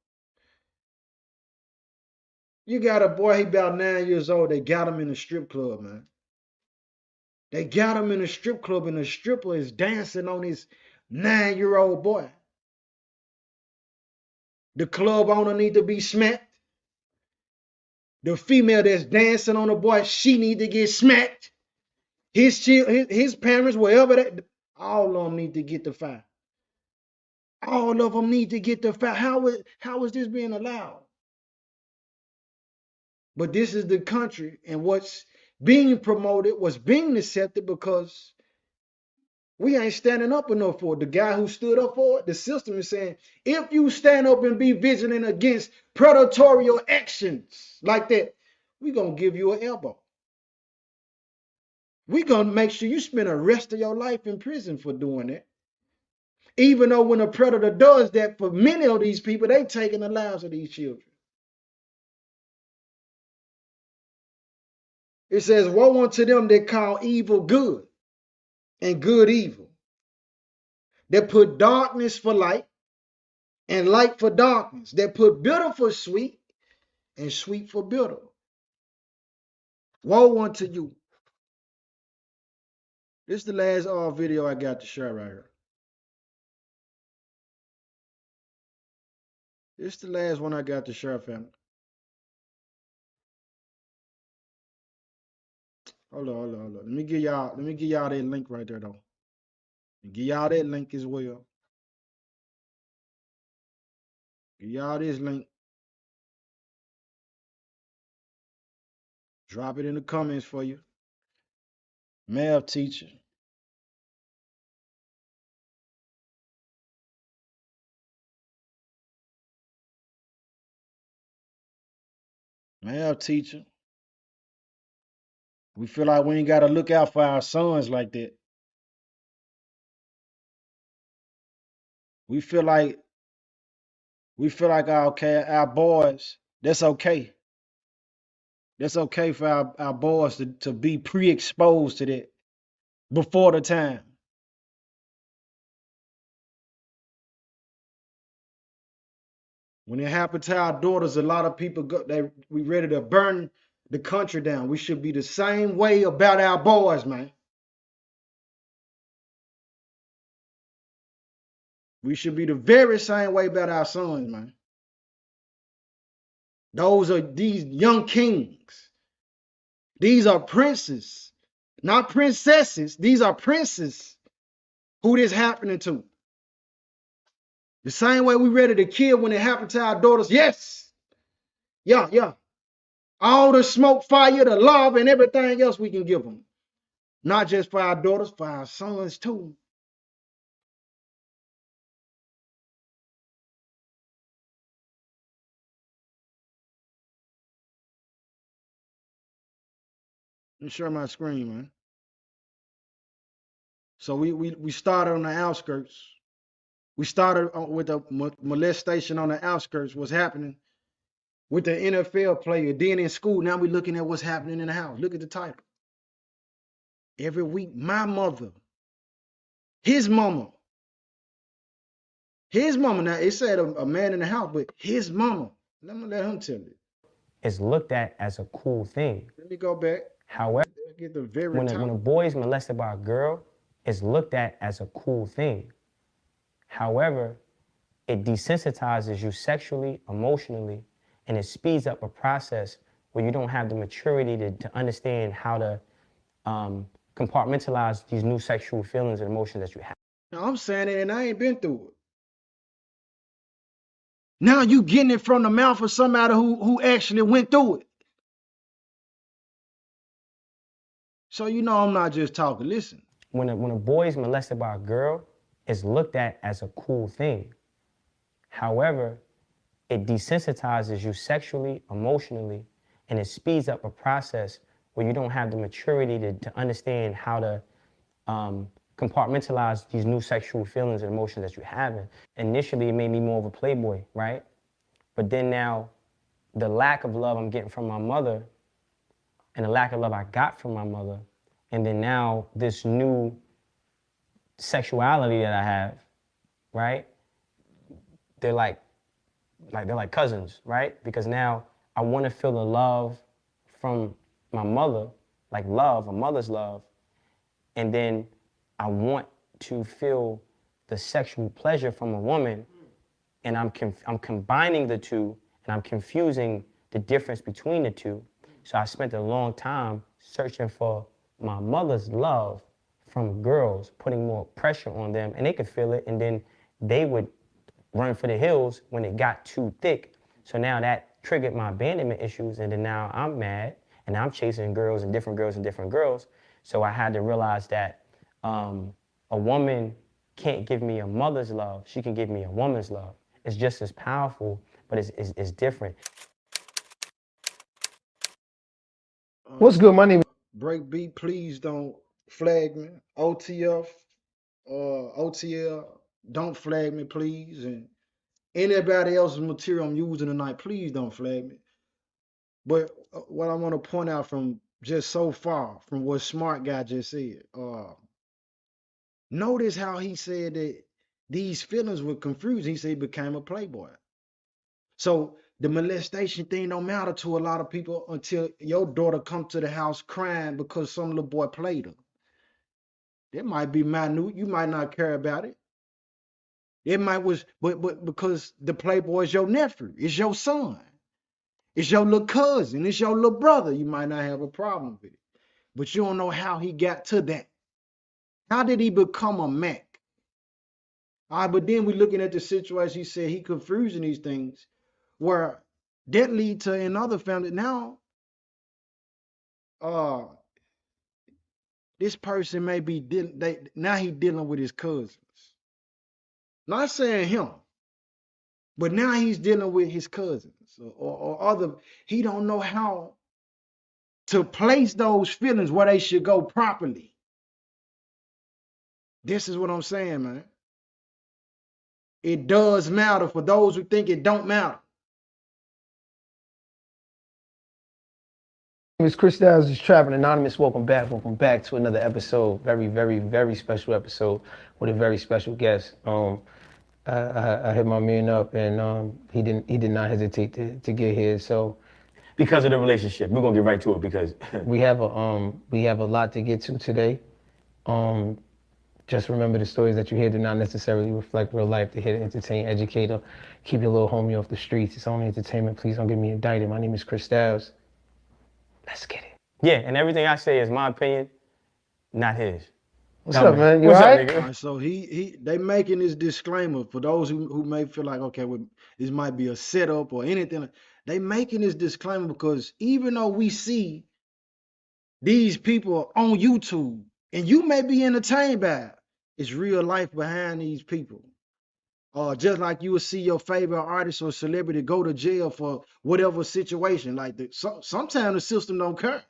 You got a boy, he about 9 years old. They got him in a strip club, man. They got him in a strip club, and the stripper is dancing on his 9-year-old boy. The club owner need to be smacked. The female that's dancing on the boy, she need to get smacked. His parents, wherever that, all of them need to get the fire. All of them need to get the fire. How is this being allowed? But this is the country, and what's being promoted, what's being accepted, because we ain't standing up enough for it. The guy who stood up for it, the system is saying, if you stand up and be vigilant against predatory actions like that, we're going to give you an elbow. We're going to make sure you spend the rest of your life in prison for doing that. Even though when a predator does that, for many of these people, they taking the lives of these children. It says, woe unto them that call evil good and good evil, that put darkness for light and light for darkness, that put bitter for sweet and sweet for bitter. Woe unto you. This is the last video I got to share right here. This is the last one I got to share, family. Hold on. Let me give y'all that link right there though. Give y'all that link as well. Give y'all this link. Drop it in the comments for you. Math teacher. Math teacher. We feel like we ain't got to look out for our sons like that. We feel like our boys, that's okay. That's okay for our boys to be pre-exposed to that before the time. When it happened to our daughters, a lot of people we ready to burn the country down. We should be the same way about our boys, man. We should be the very same way about our sons, man. Those are these young kings. These are princes, not princesses. These are princes who this happening to. The same way we ready to kill when it happened to our daughters. Yes. Yeah. All the smoke, fire, the love, and everything else we can give them. Not just for our daughters, for our sons too. Let me share my screen, man. So we started on the outskirts. We started with the molestation on the outskirts, what's happening with the NFL player. Then in school, now we're looking at what's happening in the house. Look at the title. Every week, my mother, his mama. Now, it said a man in the house, but his mama. Let him tell it. Is looked at as a cool thing. Let me go back. However, get the very when a boy is molested by a girl, it's looked at as a cool thing. However, it desensitizes you sexually, emotionally, and it speeds up a process where you don't have the maturity to understand how to compartmentalize these new sexual feelings and emotions that you have. Now, I'm saying it, and I ain't been through it. Now you getting it from the mouth of somebody who actually went through it. So you know I'm not just talking. Listen. When a boy is molested by a girl, it's looked at as a cool thing. However, it desensitizes you sexually, emotionally, and it speeds up a process where you don't have the maturity to understand how to compartmentalize these new sexual feelings and emotions that you're having. Initially, it made me more of a playboy, right? But then now, the lack of love I'm getting from my mother and the lack of love I got from my mother, and then now this new sexuality that I have, right? They're like cousins, right? Because now I want to feel the love from my mother, like love, a mother's love, and then I want to feel the sexual pleasure from a woman, and I'm combining the two, and I'm confusing the difference between the two. So I spent a long time searching for my mother's love from girls, putting more pressure on them, and they could feel it, and then they would run for the hills when it got too thick. So now that triggered my abandonment issues, and then now I'm mad, and I'm chasing girls and different girls and different girls. So I had to realize that a woman can't give me a mother's love. She can give me a woman's love. It's just as powerful, but it's different. What's good? My name is Breakbeat, please don't flag me. OTF, OTL, don't flag me, please. And anybody else's material I'm using tonight, please don't flag me. But what I want to point out from just so far from what Smart Guy just said, notice how he said that these feelings were confusing. He said he became a playboy. So the molestation thing don't matter to a lot of people until your daughter come to the house crying because some little boy played her. That might be minute. You might not care about it. It might was, but because the playboy is your nephew, it's your son, it's your little cousin, it's your little brother, you might not have a problem with it. But you don't know how he got to that. How did he become a Mac? All right, but then we're looking at the situation. He said he confusing these things, where that lead to another family. Now, this person may be dealing. Now he dealing with his cousins. Not saying him, but now he's dealing with his cousins or other. He don't know how to place those feelings where they should go properly. This is what I'm saying, man. It does matter for those who think it don't matter. My name is Chris Styles, is Trapping Anonymous. Welcome back to another episode. Very, very, very special episode with a very special guest. I hit my man up, and he did not hesitate to get here. So Because of the relationship, we're gonna get right to it because we have a lot to get to today. Just remember the stories that you hear do not necessarily reflect real life. They're here to entertain, educate, or keep your little homie off the streets. It's only entertainment. Please don't get me indicted. My name is Chris Styles. Let's get it. yeah, and everything I say is my opinion, not his. What's up, man? You What's all up, right? nigga? So they making this disclaimer for those who may feel like, okay, well, this might be a setup or anything. They making this disclaimer because even though we see these people on YouTube and you may be entertained by it, it's real life behind these people. Just like you would see your favorite artist or celebrity go to jail for whatever situation. Like sometimes the system don't care.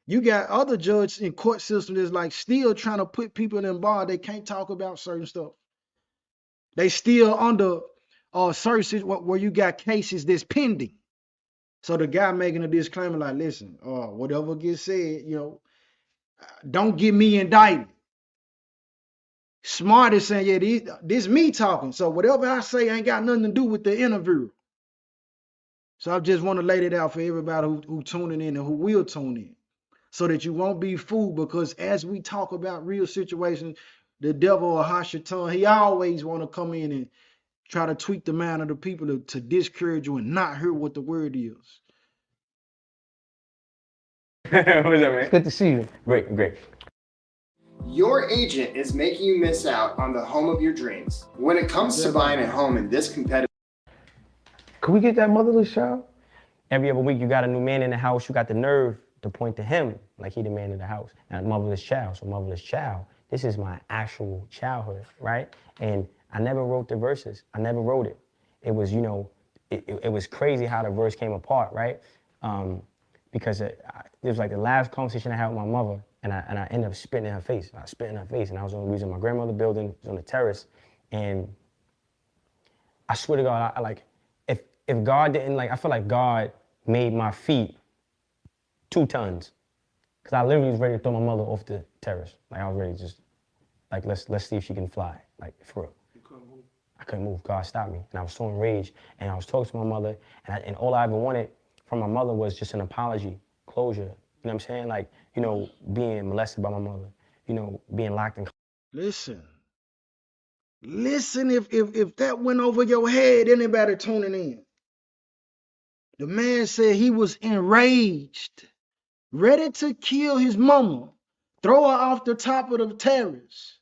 You got other judges in court system that's like still trying to put people in bar. They can't talk about certain stuff. They still under certain where you got cases that's pending. So the guy making a disclaimer like, listen, whatever gets said, don't get me indicted. Smart is saying, yeah, this me talking. So whatever I say ain't got nothing to do with the interview. So I just want to lay it out for everybody who tuning in and who will tune in, so that you won't be fooled. Because as we talk about real situations, the devil or Hashatan, he always want to come in and try to tweak the mind of the people to discourage you and not hear what the word is. What's up, man? It's good to see you. Great. Your agent is making you miss out on the home of your dreams. When it comes to buying a home in this competitive... Can we get that motherless child? Every other week you got a new man in the house, you got the nerve to point to him like he the man in the house. Now, motherless child, this is my actual childhood, right? And I never wrote the verses. I never wrote it. It was, it was crazy how the verse came apart, right? Because it was like the last conversation I had with my mother, and I ended up spitting in her face. I spit in her face, and I was on the reason my grandmother's building, was on the terrace, and I swear to God, I like, if God didn't, like, I feel like God made my feet 2 tons. Cause I literally was ready to throw my mother off the terrace. Like, I was ready to just, like, let's see if she can fly. Like, for real. You couldn't move? I couldn't move. God stopped me. And I was so enraged. And I was talking to my mother, and all I ever wanted from my mother was just an apology, closure. You know what I'm saying? Like, you know, being molested by my mother, you know, being locked in. Listen. Listen, if that went over your head, anybody tuning in. The man said he was enraged, ready to kill his mama, throw her off the top of the terrace.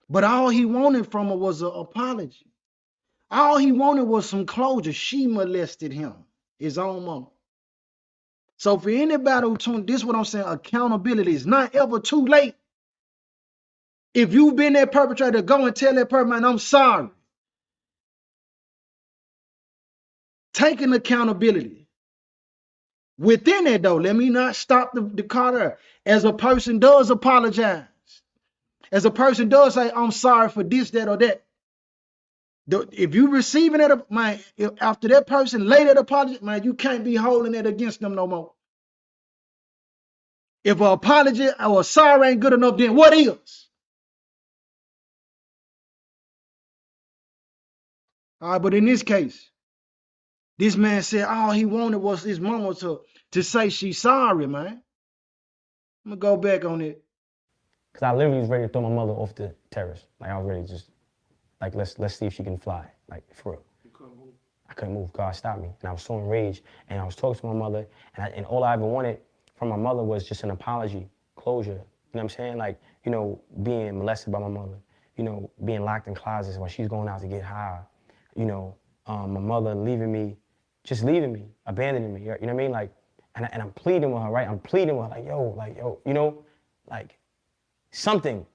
But all he wanted from her was an apology. All he wanted was some closure. She molested him, his own mama. So for anybody who tuned, this is what I'm saying, accountability is not ever too late. If you've been that perpetrator, go and tell that person, man, I'm sorry. Taking accountability. Within that, though, let me not stop the car there. As a person does apologize, as a person does say, I'm sorry for this, that, or that. If you receiving that, man, after that person laid that apology, man, you can't be holding that against them no more. If an apology or a sorry ain't good enough, then what is? All right, but in this case, this man said all he wanted was his mama to say she's sorry, man. I'm gonna go back on it. Cause I literally was ready to throw my mother off the terrace. Like, I was ready to just, like, let's see if she can fly. Like, for real. You couldn't move? I couldn't move. God stopped me. And I was so enraged. And I was talking to my mother, and all I ever wanted from my mother was just an apology, closure. You know what I'm saying? Like, you know, being molested by my mother, you know, being locked in closets while she's going out to get high, you know, my mother leaving me, just leaving me, abandoning me, you know what I mean? Like, and I'm pleading with her, right? I'm pleading with her, like, yo, you know, like, something.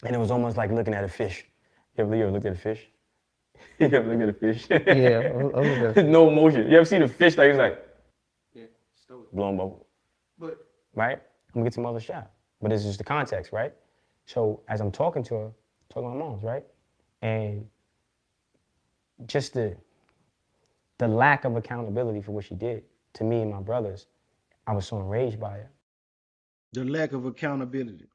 And it was almost like looking at a fish. You ever looked at a fish? You ever looked at a fish? Yeah, I look at no emotion. You ever seen a fish like, it's like, yeah, blown bubble? But Right? I'm gonna get some other shot. But it's just the context, right? So as I'm talking to her, talking to my mom's, right? And just the lack of accountability for what she did to me and my brothers, I was so enraged by it. The lack of accountability.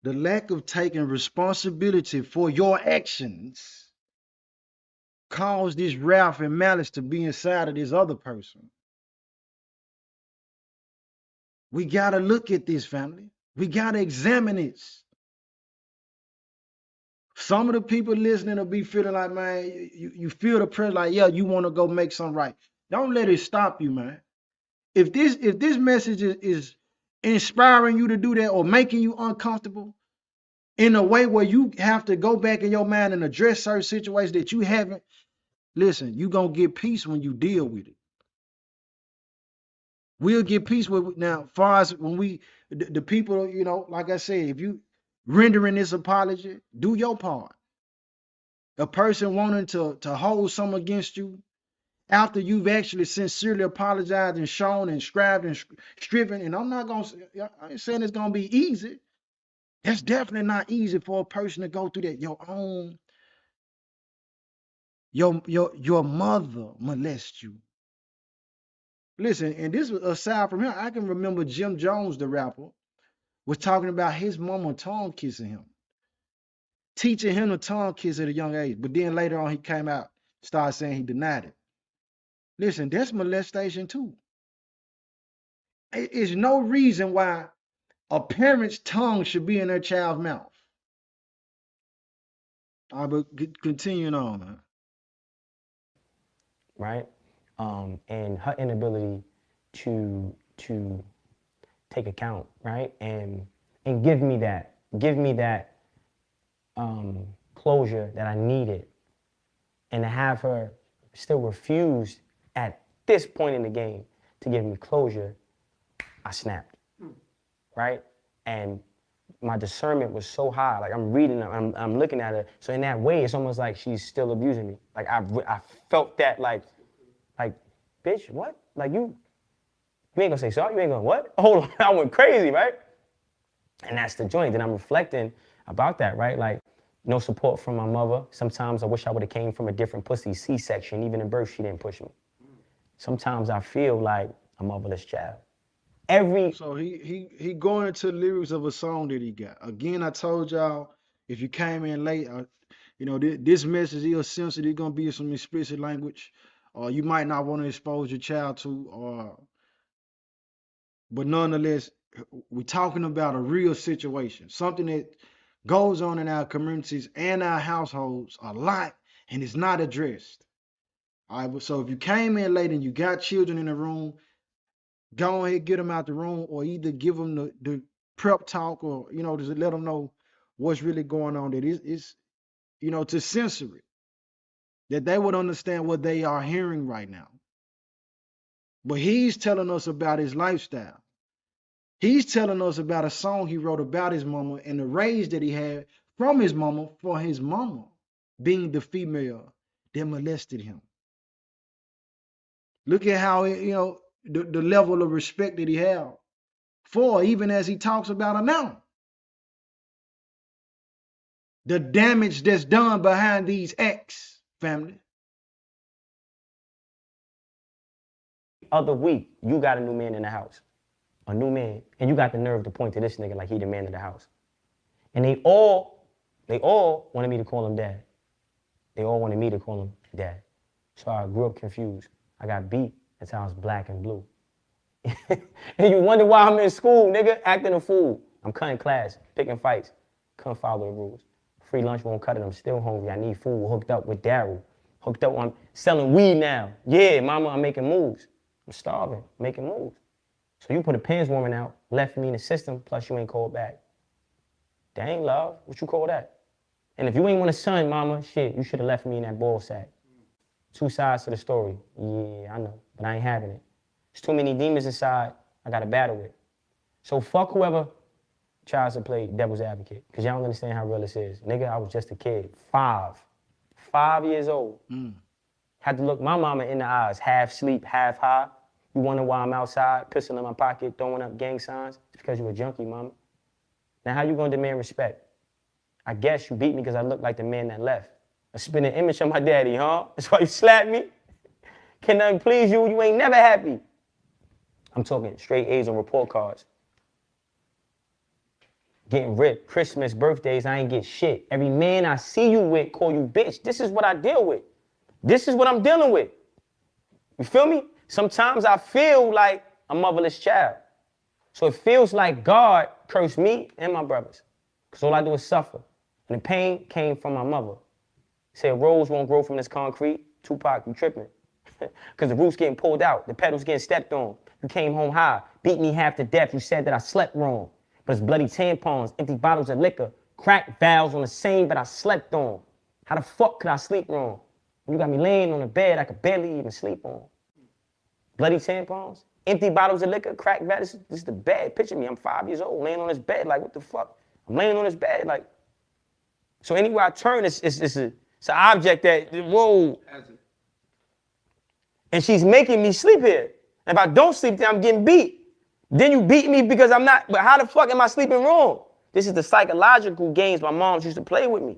The lack of taking responsibility for your actions caused this wrath and malice to be inside of this other person. We got to look at this, family. We got to examine this. Some of the people listening will be feeling like, man, you feel the pressure, like, yeah, you want to go make something right. Don't let it stop you, man. If this message is inspiring you to do that or making you uncomfortable in a way where you have to go back in your mind and address certain situations that you haven't, listen, you're going to get peace when you deal with it. We'll get peace with it. Now, far as when the people, you know, like I said, if you rendering this apology, do your part. A person wanting to hold something against you after you've actually sincerely apologized and shown and scribed and striven, and I ain't saying it's gonna be easy. It's definitely not easy for a person to go through that. Your mother molest you. Listen, and this was aside from him, I can remember Jim Jones, the rapper, was talking about his mama tongue kissing him, teaching him to tongue kiss at a young age. But then later on, he came out, started saying he denied it. Listen, that's molestation too. It's no reason why a parent's tongue should be in their child's mouth. All right, but continuing on, man. Right? And her inability to take account, right? And give me that closure that I needed. And to have her still refuse at this point in the game to give me closure, I snapped, right? And my discernment was so high. Like, I'm reading her, I'm looking at her. So in that way, it's almost like she's still abusing me. Like, I felt that, like, bitch, what? Like, you You ain't gonna say sorry? You ain't gonna what? Hold on, I went crazy, right? And that's the joint. Then I'm reflecting about that, right? Like, no support from my mother. Sometimes I wish I would have came from a different pussy, C-section. Even in birth, she didn't push me. Sometimes I feel like a motherless child. So he going into the lyrics of a song that he got. Again, I told y'all, if you came in late, you know, this message is sensitive. Gonna be some explicit language, or you might not want to expose your child to, or but nonetheless, we're talking about a real situation, something that goes on in our communities and our households a lot, and it's not addressed. All right, so if you came in late and you got children in the room, go ahead, get them out the room, or either give them the prep talk, or you know, just let them know what's really going on. That it's you know, to censor it, that they would understand what they are hearing right now. But he's telling us about his lifestyle. He's telling us about a song he wrote about his mama and the raise that he had from his mama for his mama being the female that molested him. Look at how you know the level of respect that he had for, even as he talks about her now. The damage that's done behind these acts, family. Other week, you got a new man in the house. A new man. And you got the nerve to point to this nigga like he the man of the house. And they all wanted me to call him dad. They all wanted me to call him dad. So I grew up confused. I got beat until I was black and blue. And you wonder why I'm in school, nigga, acting a fool. I'm cutting class, picking fights. Couldn't follow the rules. Free lunch won't cut it. I'm still hungry. I need food. Hooked up with Daryl. Hooked up. I'm selling weed now. Yeah, mama, I'm making moves. I'm starving, making moves. So you put a pins warming out, left me in the system, plus you ain't called back. Dang, love, what you call that? And if you ain't want a son, mama, shit, you should have left me in that ball sack. Two sides to the story. Yeah, I know, but I ain't having it. There's too many demons inside I gotta battle with. So fuck whoever tries to play devil's advocate, because y'all don't understand how real this is. Nigga, I was just a kid, 5 years old. Had to look my mama in the eyes, half sleep, half high. You wonder why I'm outside, pistol in my pocket, throwing up gang signs? It's because you a junkie, mama. Now how you gonna demand respect? I guess you beat me because I look like the man that left. I spin an image of my daddy, huh? That's why you slapped me? Can nothing please you? You ain't never happy. I'm talking straight A's on report cards. Getting ripped, Christmas, birthdays, I ain't get shit. Every man I see you with call you bitch. This is what I deal with. This is what I'm dealing with. You feel me? Sometimes I feel like a motherless child. So it feels like God cursed me and my brothers. Because all I do is suffer. And the pain came from my mother. Said rose won't grow from this concrete. Tupac, you tripping. Because the root's getting pulled out. The pedals getting stepped on. You came home high. Beat me half to death. You said that I slept wrong. But it's bloody tampons, empty bottles of liquor, cracked valves on the same bed I slept on. How the fuck could I sleep wrong? You got me laying on a bed I could barely even sleep on. Bloody tampons, empty bottles of liquor, cracked valves. This is the bed. Picture me, I'm 5 years old, laying on this bed, like, what the fuck? I'm laying on this bed, like. So anywhere I turn, it's an object that, whoa. And she's making me sleep here. And if I don't sleep there, I'm getting beat. Then you beat me because I'm not, but how the fuck am I sleeping wrong? This is the psychological games my moms used to play with me.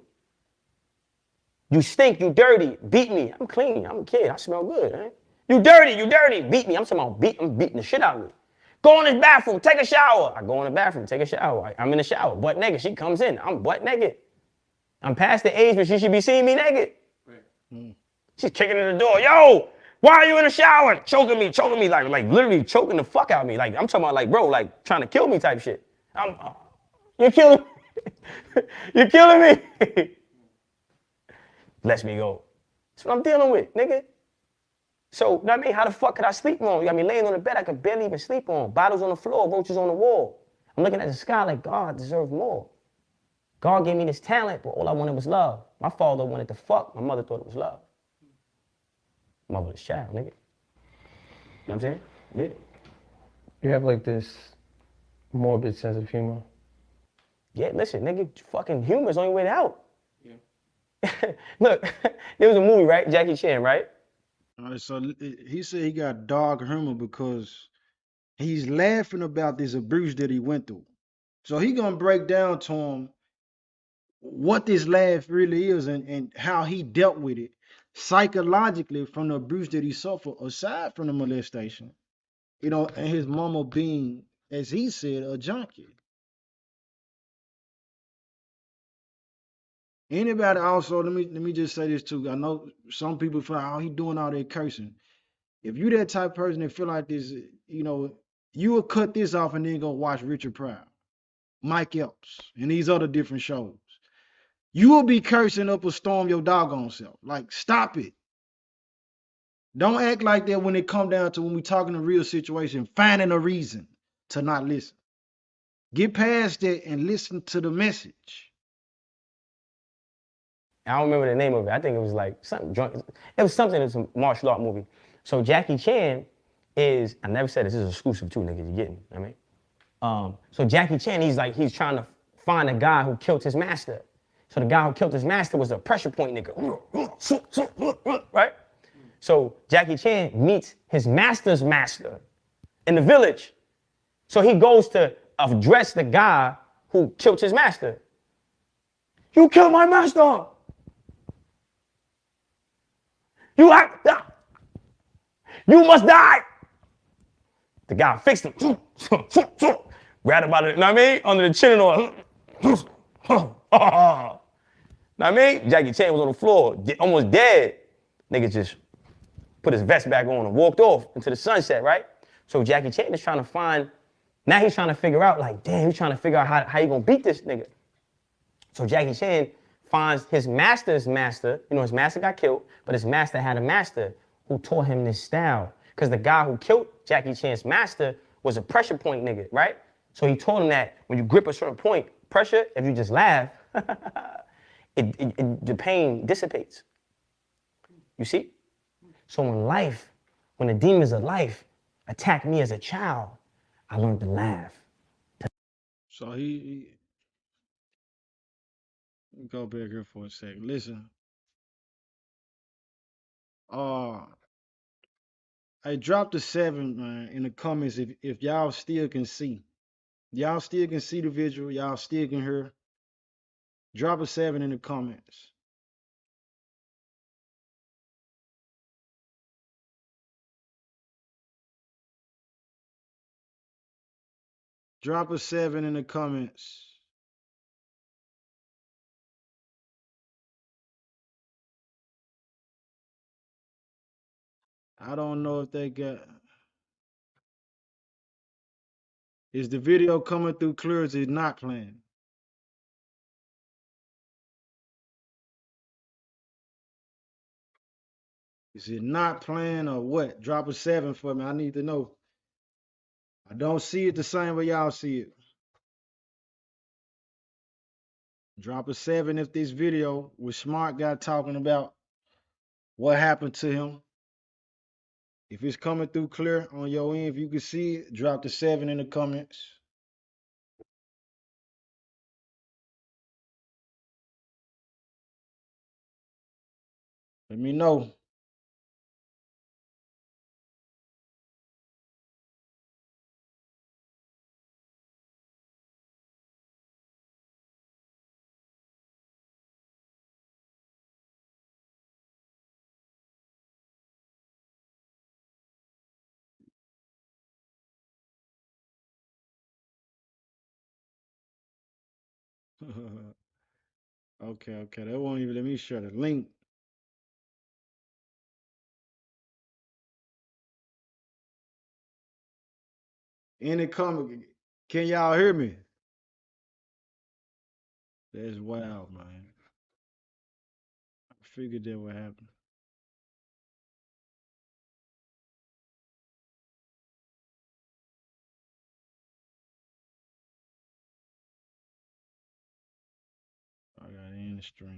You stink, you dirty, beat me. I'm clean, I'm a kid, I smell good, right? You dirty, beat me. I'm talking about I'm beating the shit out of me. Go in this bathroom, take a shower. I go in the bathroom, take a shower. I'm in the shower, butt naked. She comes in, I'm butt naked. I'm past the age where she should be seeing me naked. She's kicking in the door, yo, why are you in the shower? Choking me, like literally choking the fuck out of me. Like, I'm talking about like, bro, like trying to kill me type shit. You're killing me. You're killing me. Lets me go. That's what I'm dealing with, nigga. So, you know what I mean? How the fuck could I sleep wrong? You got me laying on the bed I could barely even sleep on. Bottles on the floor, roaches on the wall. I'm looking at the sky like, God deserves more. God gave me this talent, but all I wanted was love. My father wanted to fuck. My mother thought it was love. Motherless child, nigga. You know what I'm saying? Yeah. You have like this morbid sense of humor. Yeah, listen, nigga, fucking humor's the only way out. Yeah. Look, there was a movie, right? Jackie Chan, right? All right, so he said he got dark humor because He's laughing about this abuse that he went through. So he gonna break down to him what this laugh really is and how he dealt with it psychologically from the abuse that he suffered aside from the molestation. You know, and his mama being, as he said, a junkie. Anybody also, let me just say this too. I know some people feel like, oh, he doing all that cursing. If you that type of person that feel like this, you know, you will cut this off and then go watch Richard Pryor, Mike Epps, and these other different shows. You will be cursing up a storm your doggone self. Like, stop it. Don't act like that when it come down to when we talking a real situation, finding a reason to not listen. Get past that and listen to the message. I don't remember the name of it. I think it was like something drunk. It was something. It's a martial art movie. So Jackie Chan is. I never said this is exclusive too, niggas. You getting? I mean, so Jackie Chan, he's trying to find a guy who killed his master. So the guy who killed his master was a pressure point nigga, right? So Jackie Chan meets his master's master in the village. So he goes to address the guy who killed his master. You killed my master. You must die. The guy fixed him. Grabbed him by the, you know what I mean? Under the chin and all. Know what I mean? Jackie Chan was on the floor, almost dead. Nigga just put his vest back on and walked off into the sunset, right? So Jackie Chan is trying to find, now he's trying to figure out, like, damn, he's trying to figure out how you gonna beat this nigga. So Jackie Chan finds his master's master, you know, his master got killed, but his master had a master who taught him this style. Because the guy who killed Jackie Chan's master was a pressure point nigga, right? So he told him that when you grip a certain point, pressure, if you just laugh, the pain dissipates. You see? So in life, when the demons of life attacked me as a child, I learned to laugh. So he go back here for a second. Listen. I dropped a 7, man, in the comments if y'all still can see. Y'all still can see the visual, y'all still can hear. Drop a 7 in the comments. Drop a 7 in the comments. I don't know if they got. Is the video coming through clear? Or is it not playing? Is it not playing or what? Drop a 7 for me. I need to know. I don't see it the same way y'all see it. Drop a 7 if this video with Smart Guy talking about what happened to him. If it's coming through clear on your end, if you can see it, drop the 7 in the comments. Let me know. Okay. That won't even let me share the link. Any comment? Can y'all hear me? That's wild, man. I figured that would happen. I got in the stream.